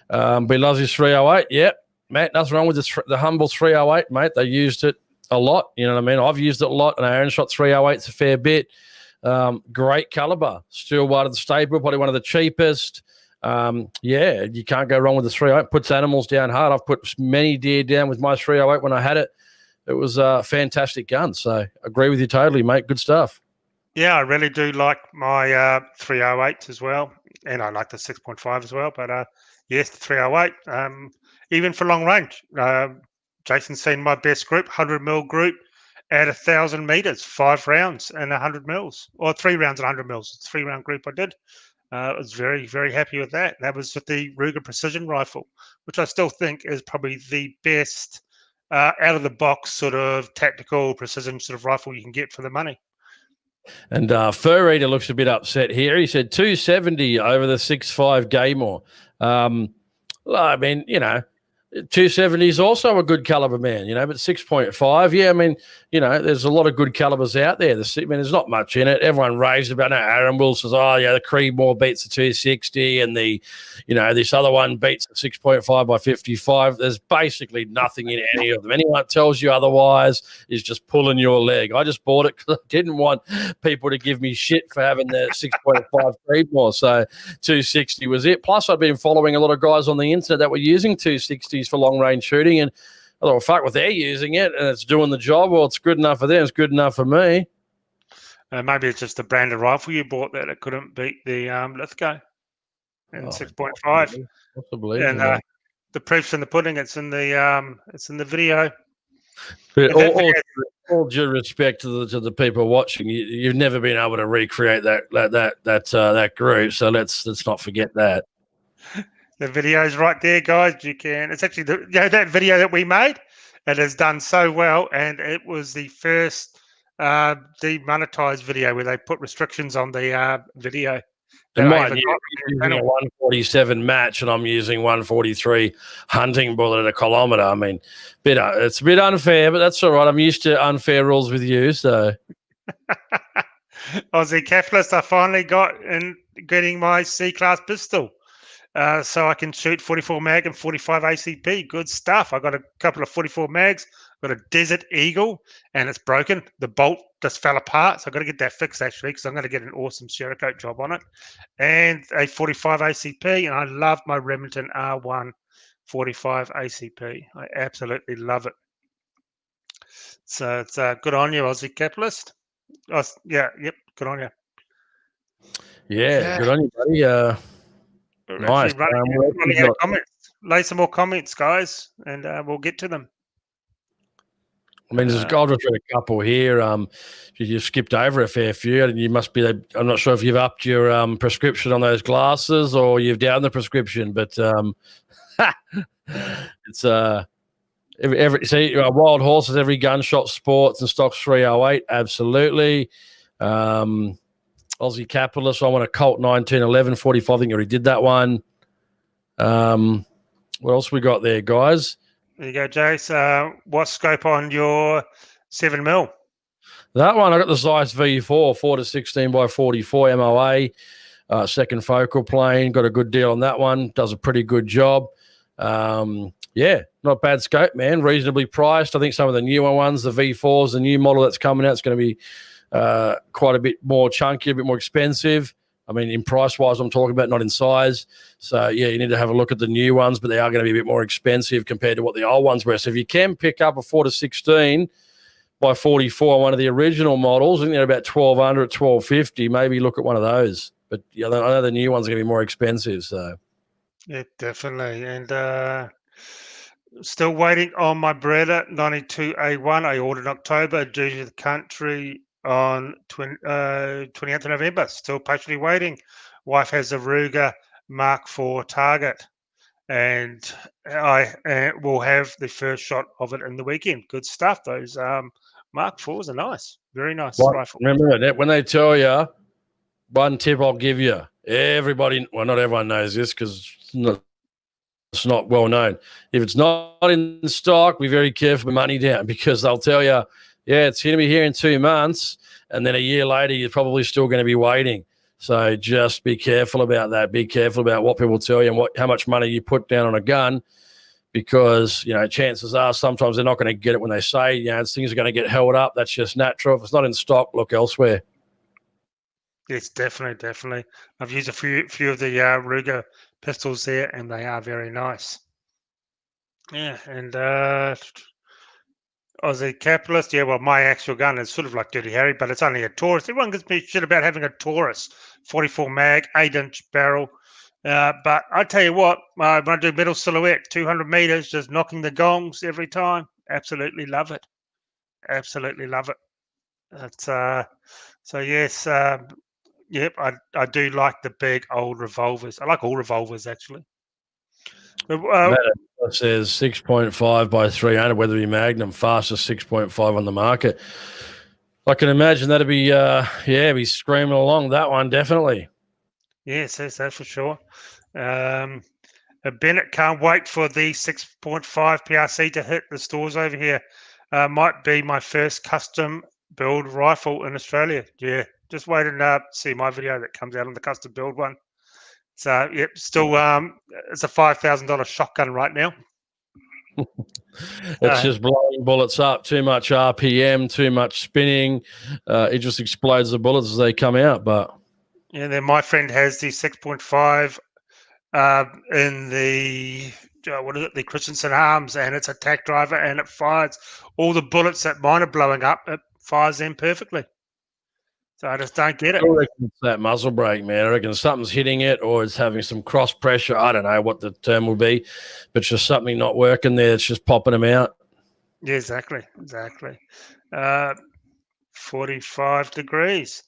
But loves his 308. Yep, mate, nothing wrong with the humble 308, mate. They used it a lot. You know what I mean? I've used it a lot, and I own shot 308s a fair bit. Great caliber. Still one of the staple, probably one of the cheapest. Yeah, you can't go wrong with the 308. Puts animals down hard. I've put many deer down with my 308 when I had it. It was a fantastic gun. So agree with you totally, mate. Good stuff. Yeah, I really do like my 308s as well. And I like the 6.5 as well. But yes, the 308, even for long range. Jason's seen my best group, 100 mil group at 1,000 meters, 5 rounds and 100 mils, or 3 rounds and 100 mils. It's a 3-round group I did. I was very, very happy with that. That was with the Ruger Precision Rifle, which I still think is probably the best out of the box sort of tactical precision sort of rifle you can get for the money. And Fur Eater looks a bit upset here. He said 270 over the 6.5 Gaymore. I mean, you know, 270 is also a good caliber, man, you know, but 6.5, yeah, I mean, you know, there's a lot of good calibers out there. I mean, there's not much in it. Everyone raves about it. Aaron Will says, oh, yeah, the Creedmoor beats the 260 and the, you know, this other one beats the 6.5 by 55. There's basically nothing in any of them. Anyone that tells you otherwise is just pulling your leg. I just bought it because I didn't want people to give me shit for having the 6.5 Creedmoor. So 260 was it. Plus, I've been following a lot of guys on the internet that were using 260s for long range shooting, and I thought, fuck, if they're using it and it's doing the job, well, it's good enough for them, it's good enough for me. Maybe it's just the brand of rifle you bought that it couldn't beat the Lithgow and 6.5. Possibly. And the proof's in the pudding. It's in the video. But all due respect to the people watching, you've never been able to recreate that group, so let's not forget that. The video's right there, guys. You can. It's actually that video that we made. It has done so well, and it was the first demonetized video where they put restrictions on the video. And mine, you're using a 147 match, and I'm using 143 hunting bullet at a kilometre. I mean, it's a bit unfair, but that's all right. I'm used to unfair rules with you, so. Aussie capitalist, I finally got in getting my C-class pistol. So I can shoot 44 mag and 45 ACP. Good stuff. I got a couple of 44 mags. Got a Desert Eagle, and it's broken. The bolt just fell apart, so I've got to get that fixed actually, because I'm going to get an awesome Cerakote job on it. And a 45 ACP, and I love my Remington R1 45 ACP. I absolutely love it. So it's good on you, Aussie capitalist. Yep, good on you. Yeah, good on you, buddy. Nice. Running out of comments. Lay some more comments, guys, and we'll get to them. I mean, I'll just read a couple here. You skipped over a fair few, and you must be. I'm not sure if you've upped your prescription on those glasses or you've down the prescription, but it's wild horses, every gunshot sports and stocks 308. Absolutely. Aussie capitalist. I want a Colt 1911 45. I think you already did that one. What else we got there, guys? There you go, Jace. What scope on your 7mm? That one, I got the Zeiss V4, 4 to 16 by 44 MOA, second focal plane. Got a good deal on that one. Does a pretty good job. Yeah, not bad scope, man. Reasonably priced. I think some of the newer ones, the V4s, the new model that's coming out, it's going to be quite a bit more chunky, a bit more expensive. I mean, in price-wise, I'm talking about, not in size. So, yeah, you need to have a look at the new ones, but they are going to be a bit more expensive compared to what the old ones were. So if you can pick up a 4 to 16 by 44 on one of the original models, I think they're about 1,200, 1,250. Maybe look at one of those. But yeah, I know the new ones are going to be more expensive. So Yeah, definitely. And still waiting on my Beretta 92A1. I ordered in October, due to the country on 28th of November. Still patiently waiting. Wife has a Ruger Mark IV target, and I will have the first shot of it in the weekend. Good stuff. Those Mark IVs are nice. Very nice rifle. Remember that when they tell you, one tip I'll give you, everybody, well, not everyone knows this because it's not well known. If it's not in stock, be very careful with money down, because they'll tell you, yeah, it's going to be here in 2 months, and then a year later, you're probably still going to be waiting. So just be careful about that. Be careful about what people tell you and how much money you put down on a gun, because, you know, chances are sometimes they're not going to get it when they say, you know, things are going to get held up. That's just natural. If it's not in stock, look elsewhere. Yes, definitely. I've used a few of the Ruger pistols there, and they are very nice. Yeah, and Aussie Capitalist. Yeah, well, my actual gun is sort of like Dirty Harry, but it's only a Taurus. Everyone gives me shit about having a Taurus, 44 mag, 8-inch barrel. But I tell you what, when I do middle silhouette, 200 meters, just knocking the gongs every time. Absolutely love it. Absolutely love it. That's so yes. Yep, I do like the big old revolvers. I like all revolvers, actually. It says 6.5 by 300, whether it be Magnum, fastest 6.5 on the market. I can imagine that'd be, be screaming along. That one, definitely. Yes, that's for sure. Bennett can't wait for the 6.5 PRC to hit the stores over here. Might be my first custom build rifle in Australia. Yeah, just wait and see my video that comes out on the custom build one. So, yep, still, it's a $5,000 shotgun right now. It's just blowing bullets up. Too much RPM, too much spinning. It just explodes the bullets as they come out. But yeah, then my friend has the 6.5 in the the Christensen Arms, and it's a tack driver, and it fires all the bullets that mine are blowing up. It fires them perfectly. So I just don't get it. I reckon it's that muzzle brake, man. I reckon something's hitting it, or it's having some cross pressure. I don't know what the term will be, but it's just something not working there. It's just popping them out. Yeah, exactly. 45 degrees.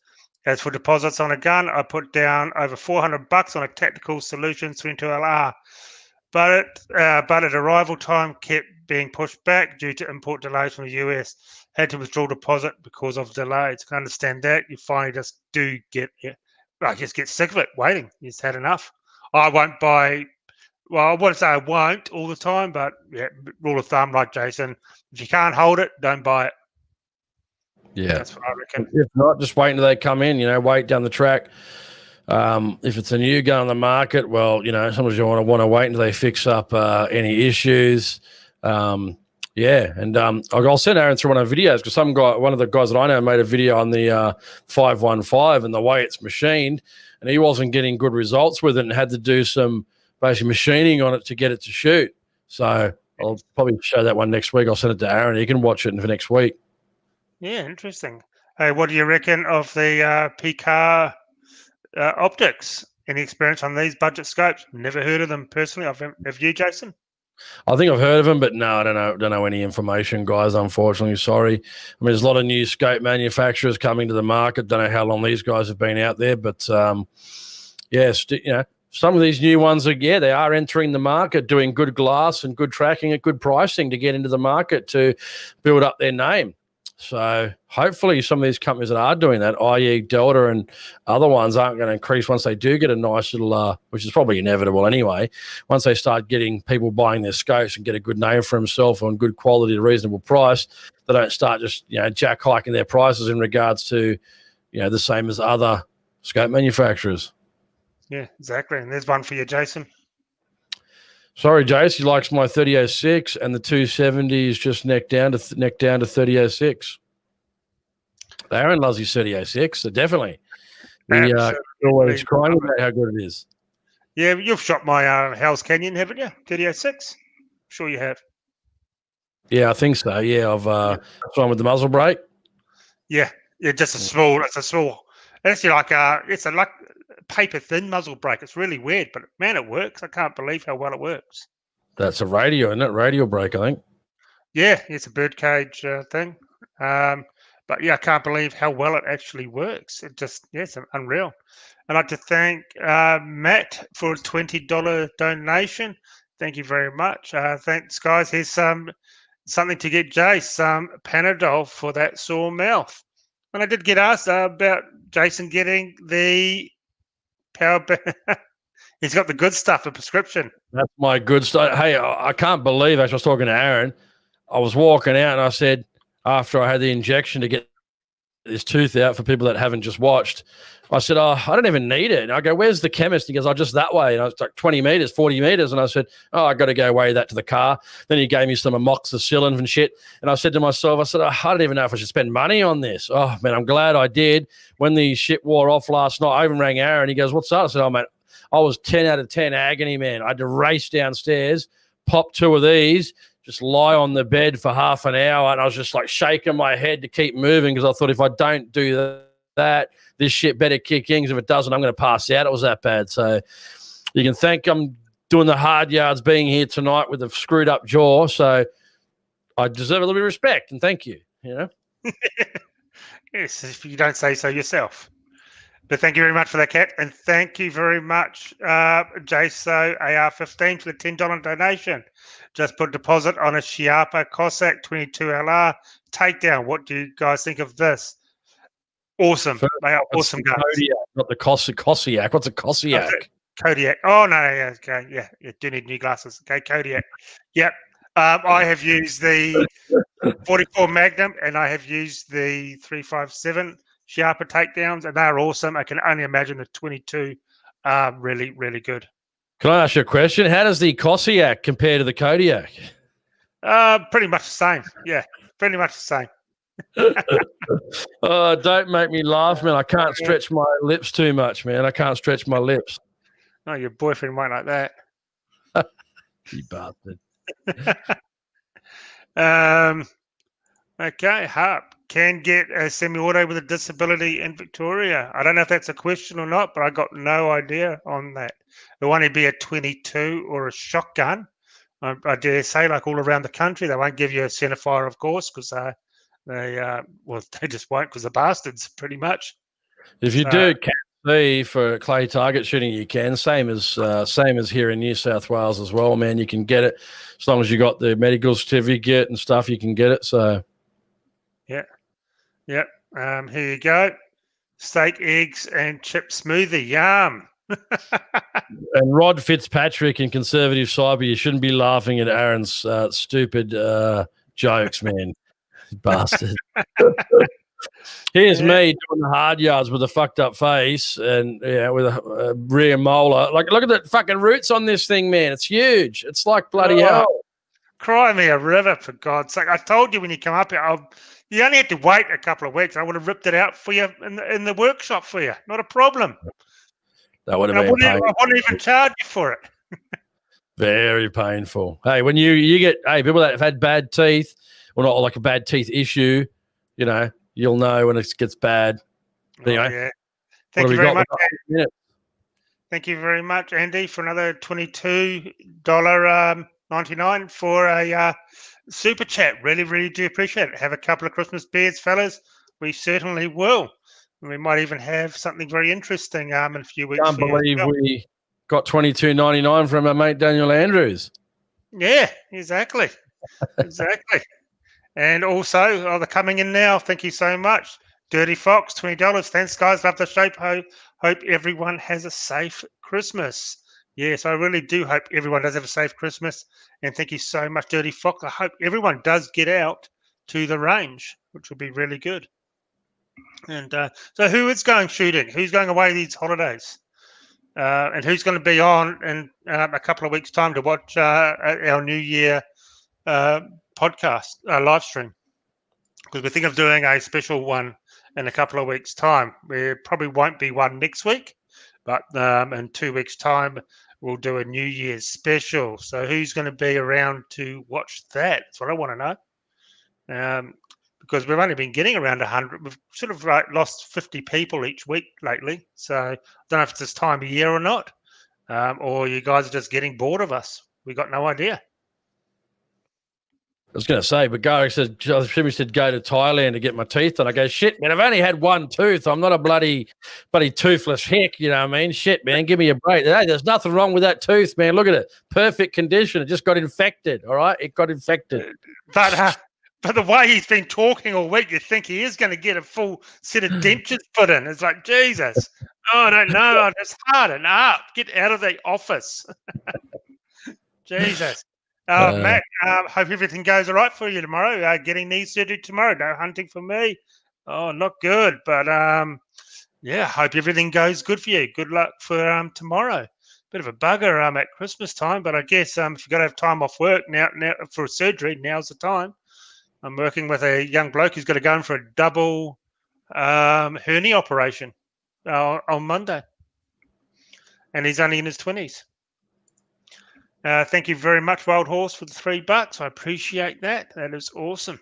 As for deposits on a gun, I put down over $400 on a Tactical Solutions 22LR, but at arrival time kept being pushed back due to import delays from the US. Had to withdraw deposit because of delays. Can understand that. You finally just do get it. I just get sick of it waiting. You just had enough. I won't buy. Well, I wouldn't say I won't all the time, but yeah, rule of thumb, like Jason, if you can't hold it, don't buy it. Yeah, that's what I reckon. If not, just wait until they come in. You know, wait down the track. If it's a new gun on the market, well, you know, sometimes you want to wait until they fix up any issues. I'll send Aaron through one of the videos, because one of the guys that I know made a video on the 515 and the way it's machined, and he wasn't getting good results with it and had to do some basically machining on it to get it to shoot. So I'll probably show that one next week. I'll send it to Aaron. He can watch it for next week. Yeah, interesting. Hey, what do you reckon of the PCAR optics? Any experience on these budget scopes? Never heard of them personally. Have you, Jason? I think I've heard of them, but no, I don't know any information, guys, unfortunately. Sorry. I mean, there's a lot of new scope manufacturers coming to the market. Don't know how long these guys have been out there, but some of these new ones they are entering the market, doing good glass and good tracking at good pricing to get into the market to build up their name. So hopefully some of these companies that are doing that, i.e. Delta and other ones, aren't going to increase once they do get a nice little, which is probably inevitable anyway, once they start getting people buying their scopes and get a good name for themselves on good quality at a reasonable price, they don't start just, jack hiking their prices in regards to, the same as other scope manufacturers. Yeah, exactly. And there's one for you, Jason. Sorry, Jace, he likes my 3006, and the 270 is just neck down to 3006. Aaron loves his 3006, so definitely. He always crying about how good it is. Yeah, you've shot my Hell's Canyon, haven't you? 3006? Sure you have. Yeah, I think so. Yeah, I've one with the muzzle brake. Yeah, just a small. It's a small. Actually, it's a paper thin muzzle brake. It's really weird, but man, it works. I can't believe how well it works. That's a radio, isn't it? Radio brake, I think. Yeah, it's a birdcage thing. But yeah, I can't believe how well it actually works. It's unreal. I'd like to thank Matt for a $20 donation. Thank you very much. Thanks, guys. Here's something to get Jace, some Panadol for that sore mouth. And I did get asked about Jason getting the power. He's got the good stuff, the prescription. That's my good stuff. Hey, I can't believe, as I was talking to Aaron, I was walking out and I said, after I had the injection to get this tooth out for people that haven't just watched, I said, I don't even need it. And I go, where's the chemist? He goes, just that way. And I was like 20 meters, 40 meters. And I said, I got to go weigh that to the car. Then he gave me some amoxicillin and shit. And I said to myself, I don't even know if I should spend money on this. Oh, man, I'm glad I did. When the shit wore off last night, I even rang Aaron. He goes, what's up? I said, mate, I was 10 out of 10 agony, man. I had to race downstairs, pop 2 of these, just lie on the bed for half an hour. And I was just like shaking my head to keep moving because I thought if I don't do that, this shit better kick in, because if it doesn't, I'm going to pass out. It was that bad. So you can thank I'm doing the hard yards being here tonight with a screwed up jaw. So I deserve a little bit of respect and thank you, Yes, if you don't say so yourself. But thank you very much for that, Kat. And thank you very much, Jaso AR15 for the $10 donation. Just put a deposit on a Schiappa Cossack 22LR Takedown. What do you guys think of this? Awesome. They are awesome guns. Kodiak, not the Cossack. What's a Cossack? Kodiak. Oh, no. Yeah, okay. Yeah. You do need new glasses. Okay. Kodiak. Yep. I have used the 44 Magnum and I have used the 357 Schiappa takedowns, and they're awesome. I can only imagine the 22 really, really good. Can I ask you a question? How does the Cossack compare to the Kodiak? Pretty much the same. Yeah. Pretty much the same. Don't make me laugh, man. I can't stretch my lips too much, man. I can't stretch my lips. Oh, your boyfriend might like that. You bastard. Okay, Harp can get a semi-auto with a disability in Victoria. I don't know if that's a question or not, but I got no idea on that. It'll only be a 22 or a shotgun. I dare say, like all around the country, they won't give you a centerfire, of course, because they just won't, because they're bastards, pretty much. If you do C for clay target shooting, you can. Same as here in New South Wales as well, man. You can get it as long as you got the medical certificate and stuff. You can get it. So, yeah. Here you go. Steak, eggs, and chip smoothie. Yum. And Rod Fitzpatrick in Conservative Cyber, you shouldn't be laughing at Aaron's stupid jokes, man. Bastard. Here's me doing the hard yards with a fucked up face and with a rear molar. Like, look at the fucking roots on this thing, man. It's huge. It's like bloody hell. Cry me a river, for God's sake. I told you when you come up here, you only had to wait a couple of weeks. I would have ripped it out for you in the workshop for you. Not a problem. That would have been painful. I wouldn't even charge you for it. Very painful. Hey, when you get people that have had bad teeth, or not like a bad teeth issue, you'll know when it gets bad. Yeah. Thank you very much. Thank you very much, Andy, for another $22.99 for a super chat. Really, really do appreciate it. Have a couple of Christmas beers, fellas. We certainly will. We might even have something very interesting in a few weeks. Can't believe we got $22.99 from our mate Daniel Andrews. Yeah, exactly. Exactly. And also, they're coming in now. Thank you so much. Dirty Fox, $20. Thanks, guys. Love the show. Hope everyone has a safe Christmas. Yes, I really do hope everyone does have a safe Christmas. And thank you so much, Dirty Fox. I hope everyone does get out to the range, which will be really good. And so who is going shooting? Who's going away these holidays? And who's going to be on in a couple of weeks' time to watch our New Year podcast, live stream? Because we think of doing a special one in a couple of weeks' time. There probably won't be one next week, but in 2 weeks' time, we'll do a New Year's special. So who's going to be around to watch that? That's what I want to know. Because we've only been getting around 100. We've sort of lost 50 people each week lately. So I don't know if it's this time of year or not, or you guys are just getting bored of us. We got no idea. I was going to say, but Gary said, Jimmy said, go to Thailand to get my teeth done. I go, shit, man, I've only had one tooth. I'm not a bloody toothless hick, you know what I mean? Shit, man, give me a break. Hey, there's nothing wrong with that tooth, man. Look at it. Perfect condition. It just got infected, all right? It got infected. But the way he's been talking all week, you think he is going to get a full set of dentures put in. It's like, Jesus. Oh, I don't know. Just harden up. Get out of the office. Jesus. Matt, hope everything goes all right for you tomorrow. Getting knee surgery tomorrow. No hunting for me. Oh, not good. But, yeah, hope everything goes good for you. Good luck for tomorrow. Bit of a bugger at Christmas time, but I guess if you've got to have time off work now for surgery, now's the time. I'm working with a young bloke who's got to go in for a double hernia operation on Monday. And he's only in his 20s. Thank you very much, Wild Horse, for the $3. I appreciate that. That is awesome.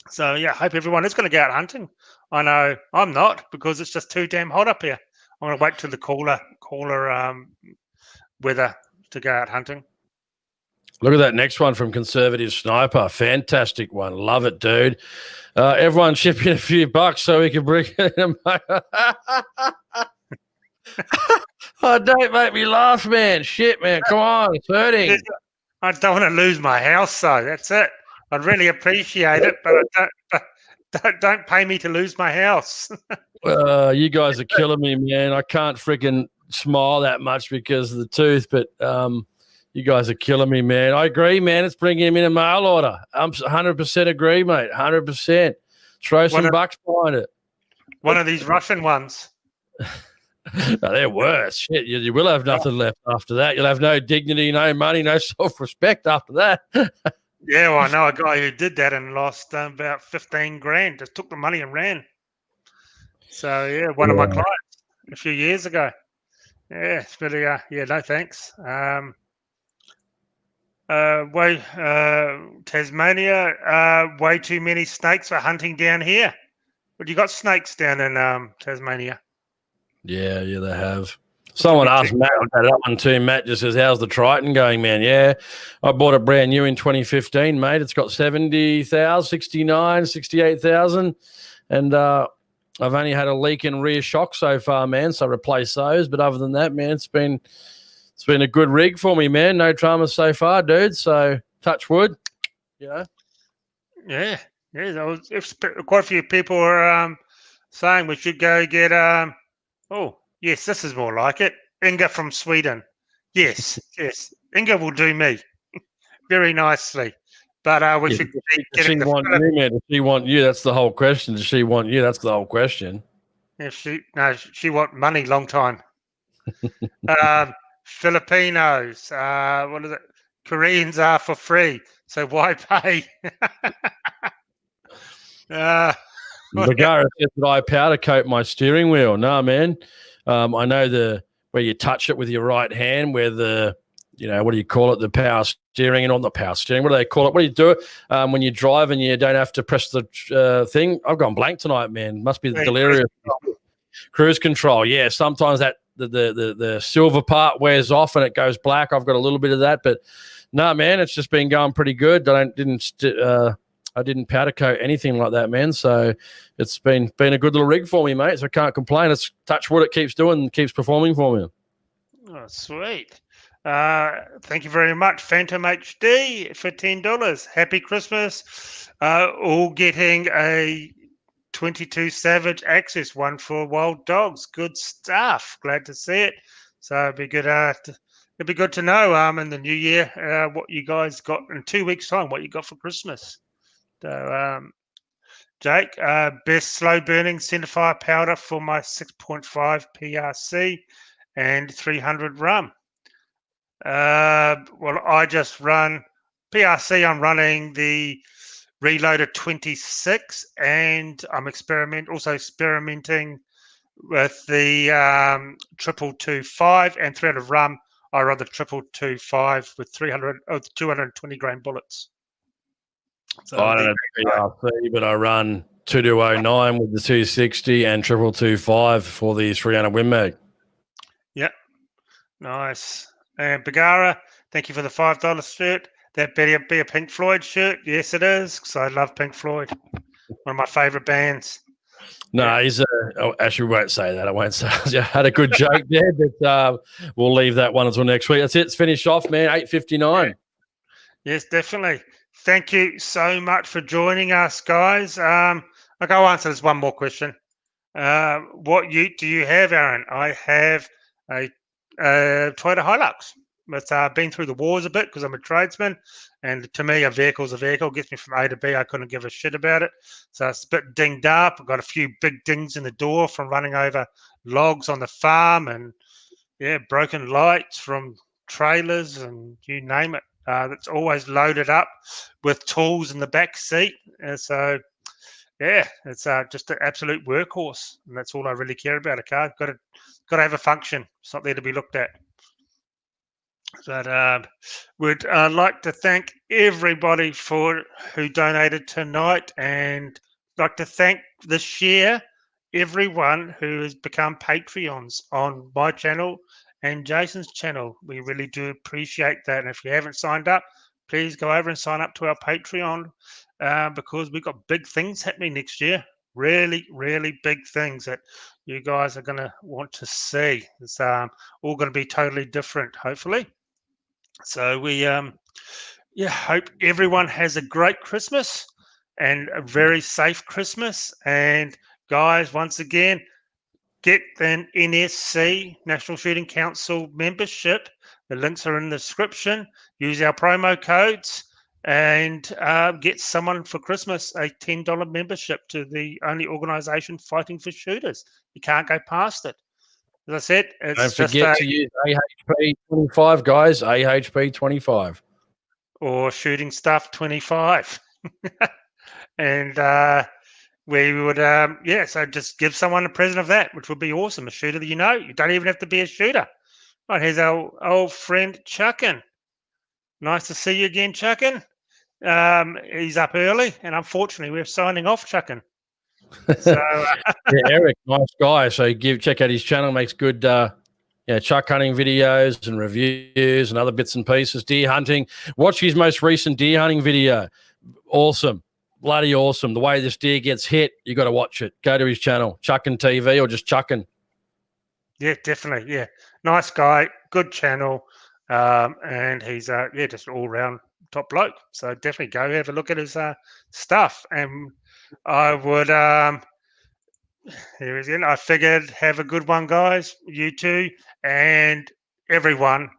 So, yeah, I hope everyone is going to go out hunting. I know I'm not, because it's just too damn hot up here. I'm going to wait till the cooler weather to go out hunting. Look at that next one from Conservative Sniper. Fantastic one. Love it, dude. Everyone chip in a few bucks so we can bring it in. Oh, don't make me laugh, man. Shit, man. Come on. It's hurting. I don't want to lose my house, though. That's it. I'd really appreciate it, but don't pay me to lose my house. You guys are killing me, man. I can't freaking smile that much because of the tooth, but you guys are killing me, man. I agree, man. It's bringing him in a mail order. I'm 100% agree, mate. 100%. Throw some bucks behind it. One of these Russian ones. No, they're worse. Shit, you will have nothing left after that. You'll have no dignity, no money, no self-respect after that. Yeah, well, I know a guy who did that and lost about 15 grand. Just took the money and ran. So, yeah, one of my clients a few years ago. Yeah, it's really, no thanks. Tasmania, way too many snakes for hunting down here. But you got snakes down in Tasmania. Yeah, they have. Someone asked Matt about that one too. Matt just says, how's the Triton going, man? Yeah, I bought it brand new in 2015, mate. It's got 70,000, 69, 68,000. And I've only had a leak in rear shock so far, man, so I replaced those. But other than that, man, it's been a good rig for me, man. No drama so far, dude. So touch wood, you know. Yeah. Quite a few people are saying we should go get oh, yes, this is more like it. Inga from Sweden. Yes. Inga will do me very nicely. But we should be getting Does she want you, man? Does she want you? That's the whole question. Does she want you? That's the whole question. She want money long time. Filipinos. What is it? Koreans are for free. So why pay? Bagara says that I powder coat my steering wheel. No, man. I know where you touch it with your right hand, where what do you call it? The power steering and on the power steering. What do they call it? What do you do when you drive and you don't have to press the thing? I've gone blank tonight, man. Must be the delirious cruise control. Yeah, sometimes that the silver part wears off and it goes black. I've got a little bit of that, but no, man, it's just been going pretty good. I didn't powder coat anything like that, man. So it's been a good little rig for me, mate. So I can't complain. It's touch wood. It keeps performing for me. Oh, sweet. Thank you very much, Phantom HD, for $10. Happy Christmas. All getting a 22 Savage Access, one for wild dogs. Good stuff. Glad to see it. So it'd be good. It'd be good to know in the new year what you guys got in 2 weeks' time. What you got for Christmas. So Jake, best slow burning centerfire powder for my 6.5 PRC and 300 rum. Well, I just run PRC. I'm running the Reloaded 26, and I'm also experimenting with the 225 and 300 rum. I run the 225 with 220 grain bullets. So I don't have PRC, but I run 2209 with the 260 and 225 for the 300 Win Mag. Yep, nice. And Bagara, thank you for the $5 shirt. That better be a Pink Floyd shirt. Yes, it is, because I love Pink Floyd. One of my favourite bands. No, he's actually, we won't say that. I won't say. I had a good joke there, but we'll leave that one until next week. That's it. It's finished off, man. 8:59. Yes, definitely. Thank you so much for joining us, guys. I'll answer this one more question. What ute do you have, Aaron? I have a Toyota Hilux. It's been through the wars a bit because I'm a tradesman, and to me, a vehicle's a vehicle. It gets me from A to B. I couldn't give a shit about it. So it's a bit dinged up. I've got a few big dings in the door from running over logs on the farm, and broken lights from trailers, and you name it. That's always loaded up with tools in the back seat. So it's just an absolute workhorse, and that's all I really care about. A car got to have a function. It's not there to be looked at. But would like to thank everybody who donated tonight, and like to thank this year everyone who has become Patreons on my channel and Jason's channel. We really do appreciate that. And if you haven't signed up, please go over and sign up to our Patreon because we've got big things happening next year. Really, really big things that you guys are going to want to see. It's all going to be totally different, hopefully. So we hope everyone has a great Christmas and a very safe Christmas. And guys, once again, get an NSC, National Shooting Council membership. The links are in the description. Use our promo codes and get someone for Christmas a $10 membership to the only organisation fighting for shooters. You can't go past it. As I said, it's don't forget to use AHP 25, guys. AHP 25 or Shooting Stuff 25, and we would so just give someone a present of that, which would be awesome. A shooter that you know. You don't even have to be a shooter. Right, here's our old friend Chuckin. Nice to see you again, Chuckin. He's up early, and unfortunately, we're signing off, Chuckin. So, Eric, nice guy. So check out his channel. Makes good, chuck hunting videos and reviews and other bits and pieces. Deer hunting. Watch his most recent deer hunting video. Awesome, bloody awesome. The way this deer gets hit, you got to watch it. Go to his channel, Chuckin TV, or just Chuckin. Yeah, definitely. Yeah, nice guy, good channel, and he's just all round top bloke. So definitely go have a look at his stuff. And I would here is it. I figured have a good one, guys. You too, and everyone.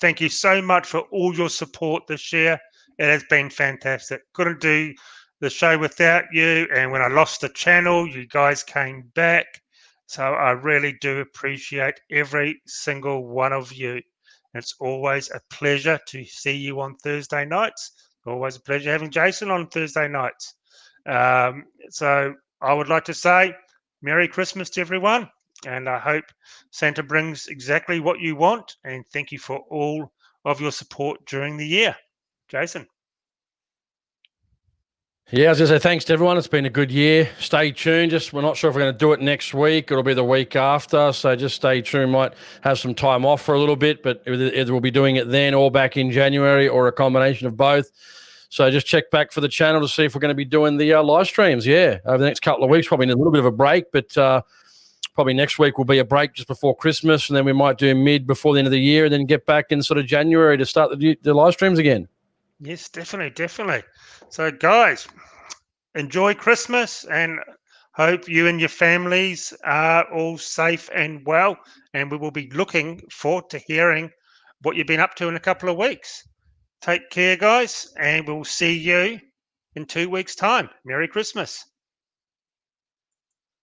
Thank you so much for all your support this year. It has been fantastic. Couldn't do the show without you. And when I lost the channel, you guys came back. So I really do appreciate every single one of you. It's always a pleasure to see you on Thursday nights. Always a pleasure having Jason on Thursday nights. So I would like to say Merry Christmas to everyone, and I hope Santa brings exactly what you want, and thank you for all of your support during the year. Jason. Yeah, I was going to say thanks to everyone. It's been a good year. Stay tuned. We're not sure if we're going to do it next week. It'll be the week after, so just stay tuned. Might have some time off for a little bit, but either we'll be doing it then or back in January or a combination of both. So just check back for the channel to see if we're going to be doing the live streams, over the next couple of weeks. Probably need a little bit of a break, but probably next week will be a break just before Christmas, and then we might do mid before the end of the year, and then get back in sort of January to start the live streams again. Yes, definitely. So, guys, enjoy Christmas and hope you and your families are all safe and well. And we will be looking forward to hearing what you've been up to in a couple of weeks. Take care, guys, and we'll see you in 2 weeks' time. Merry Christmas.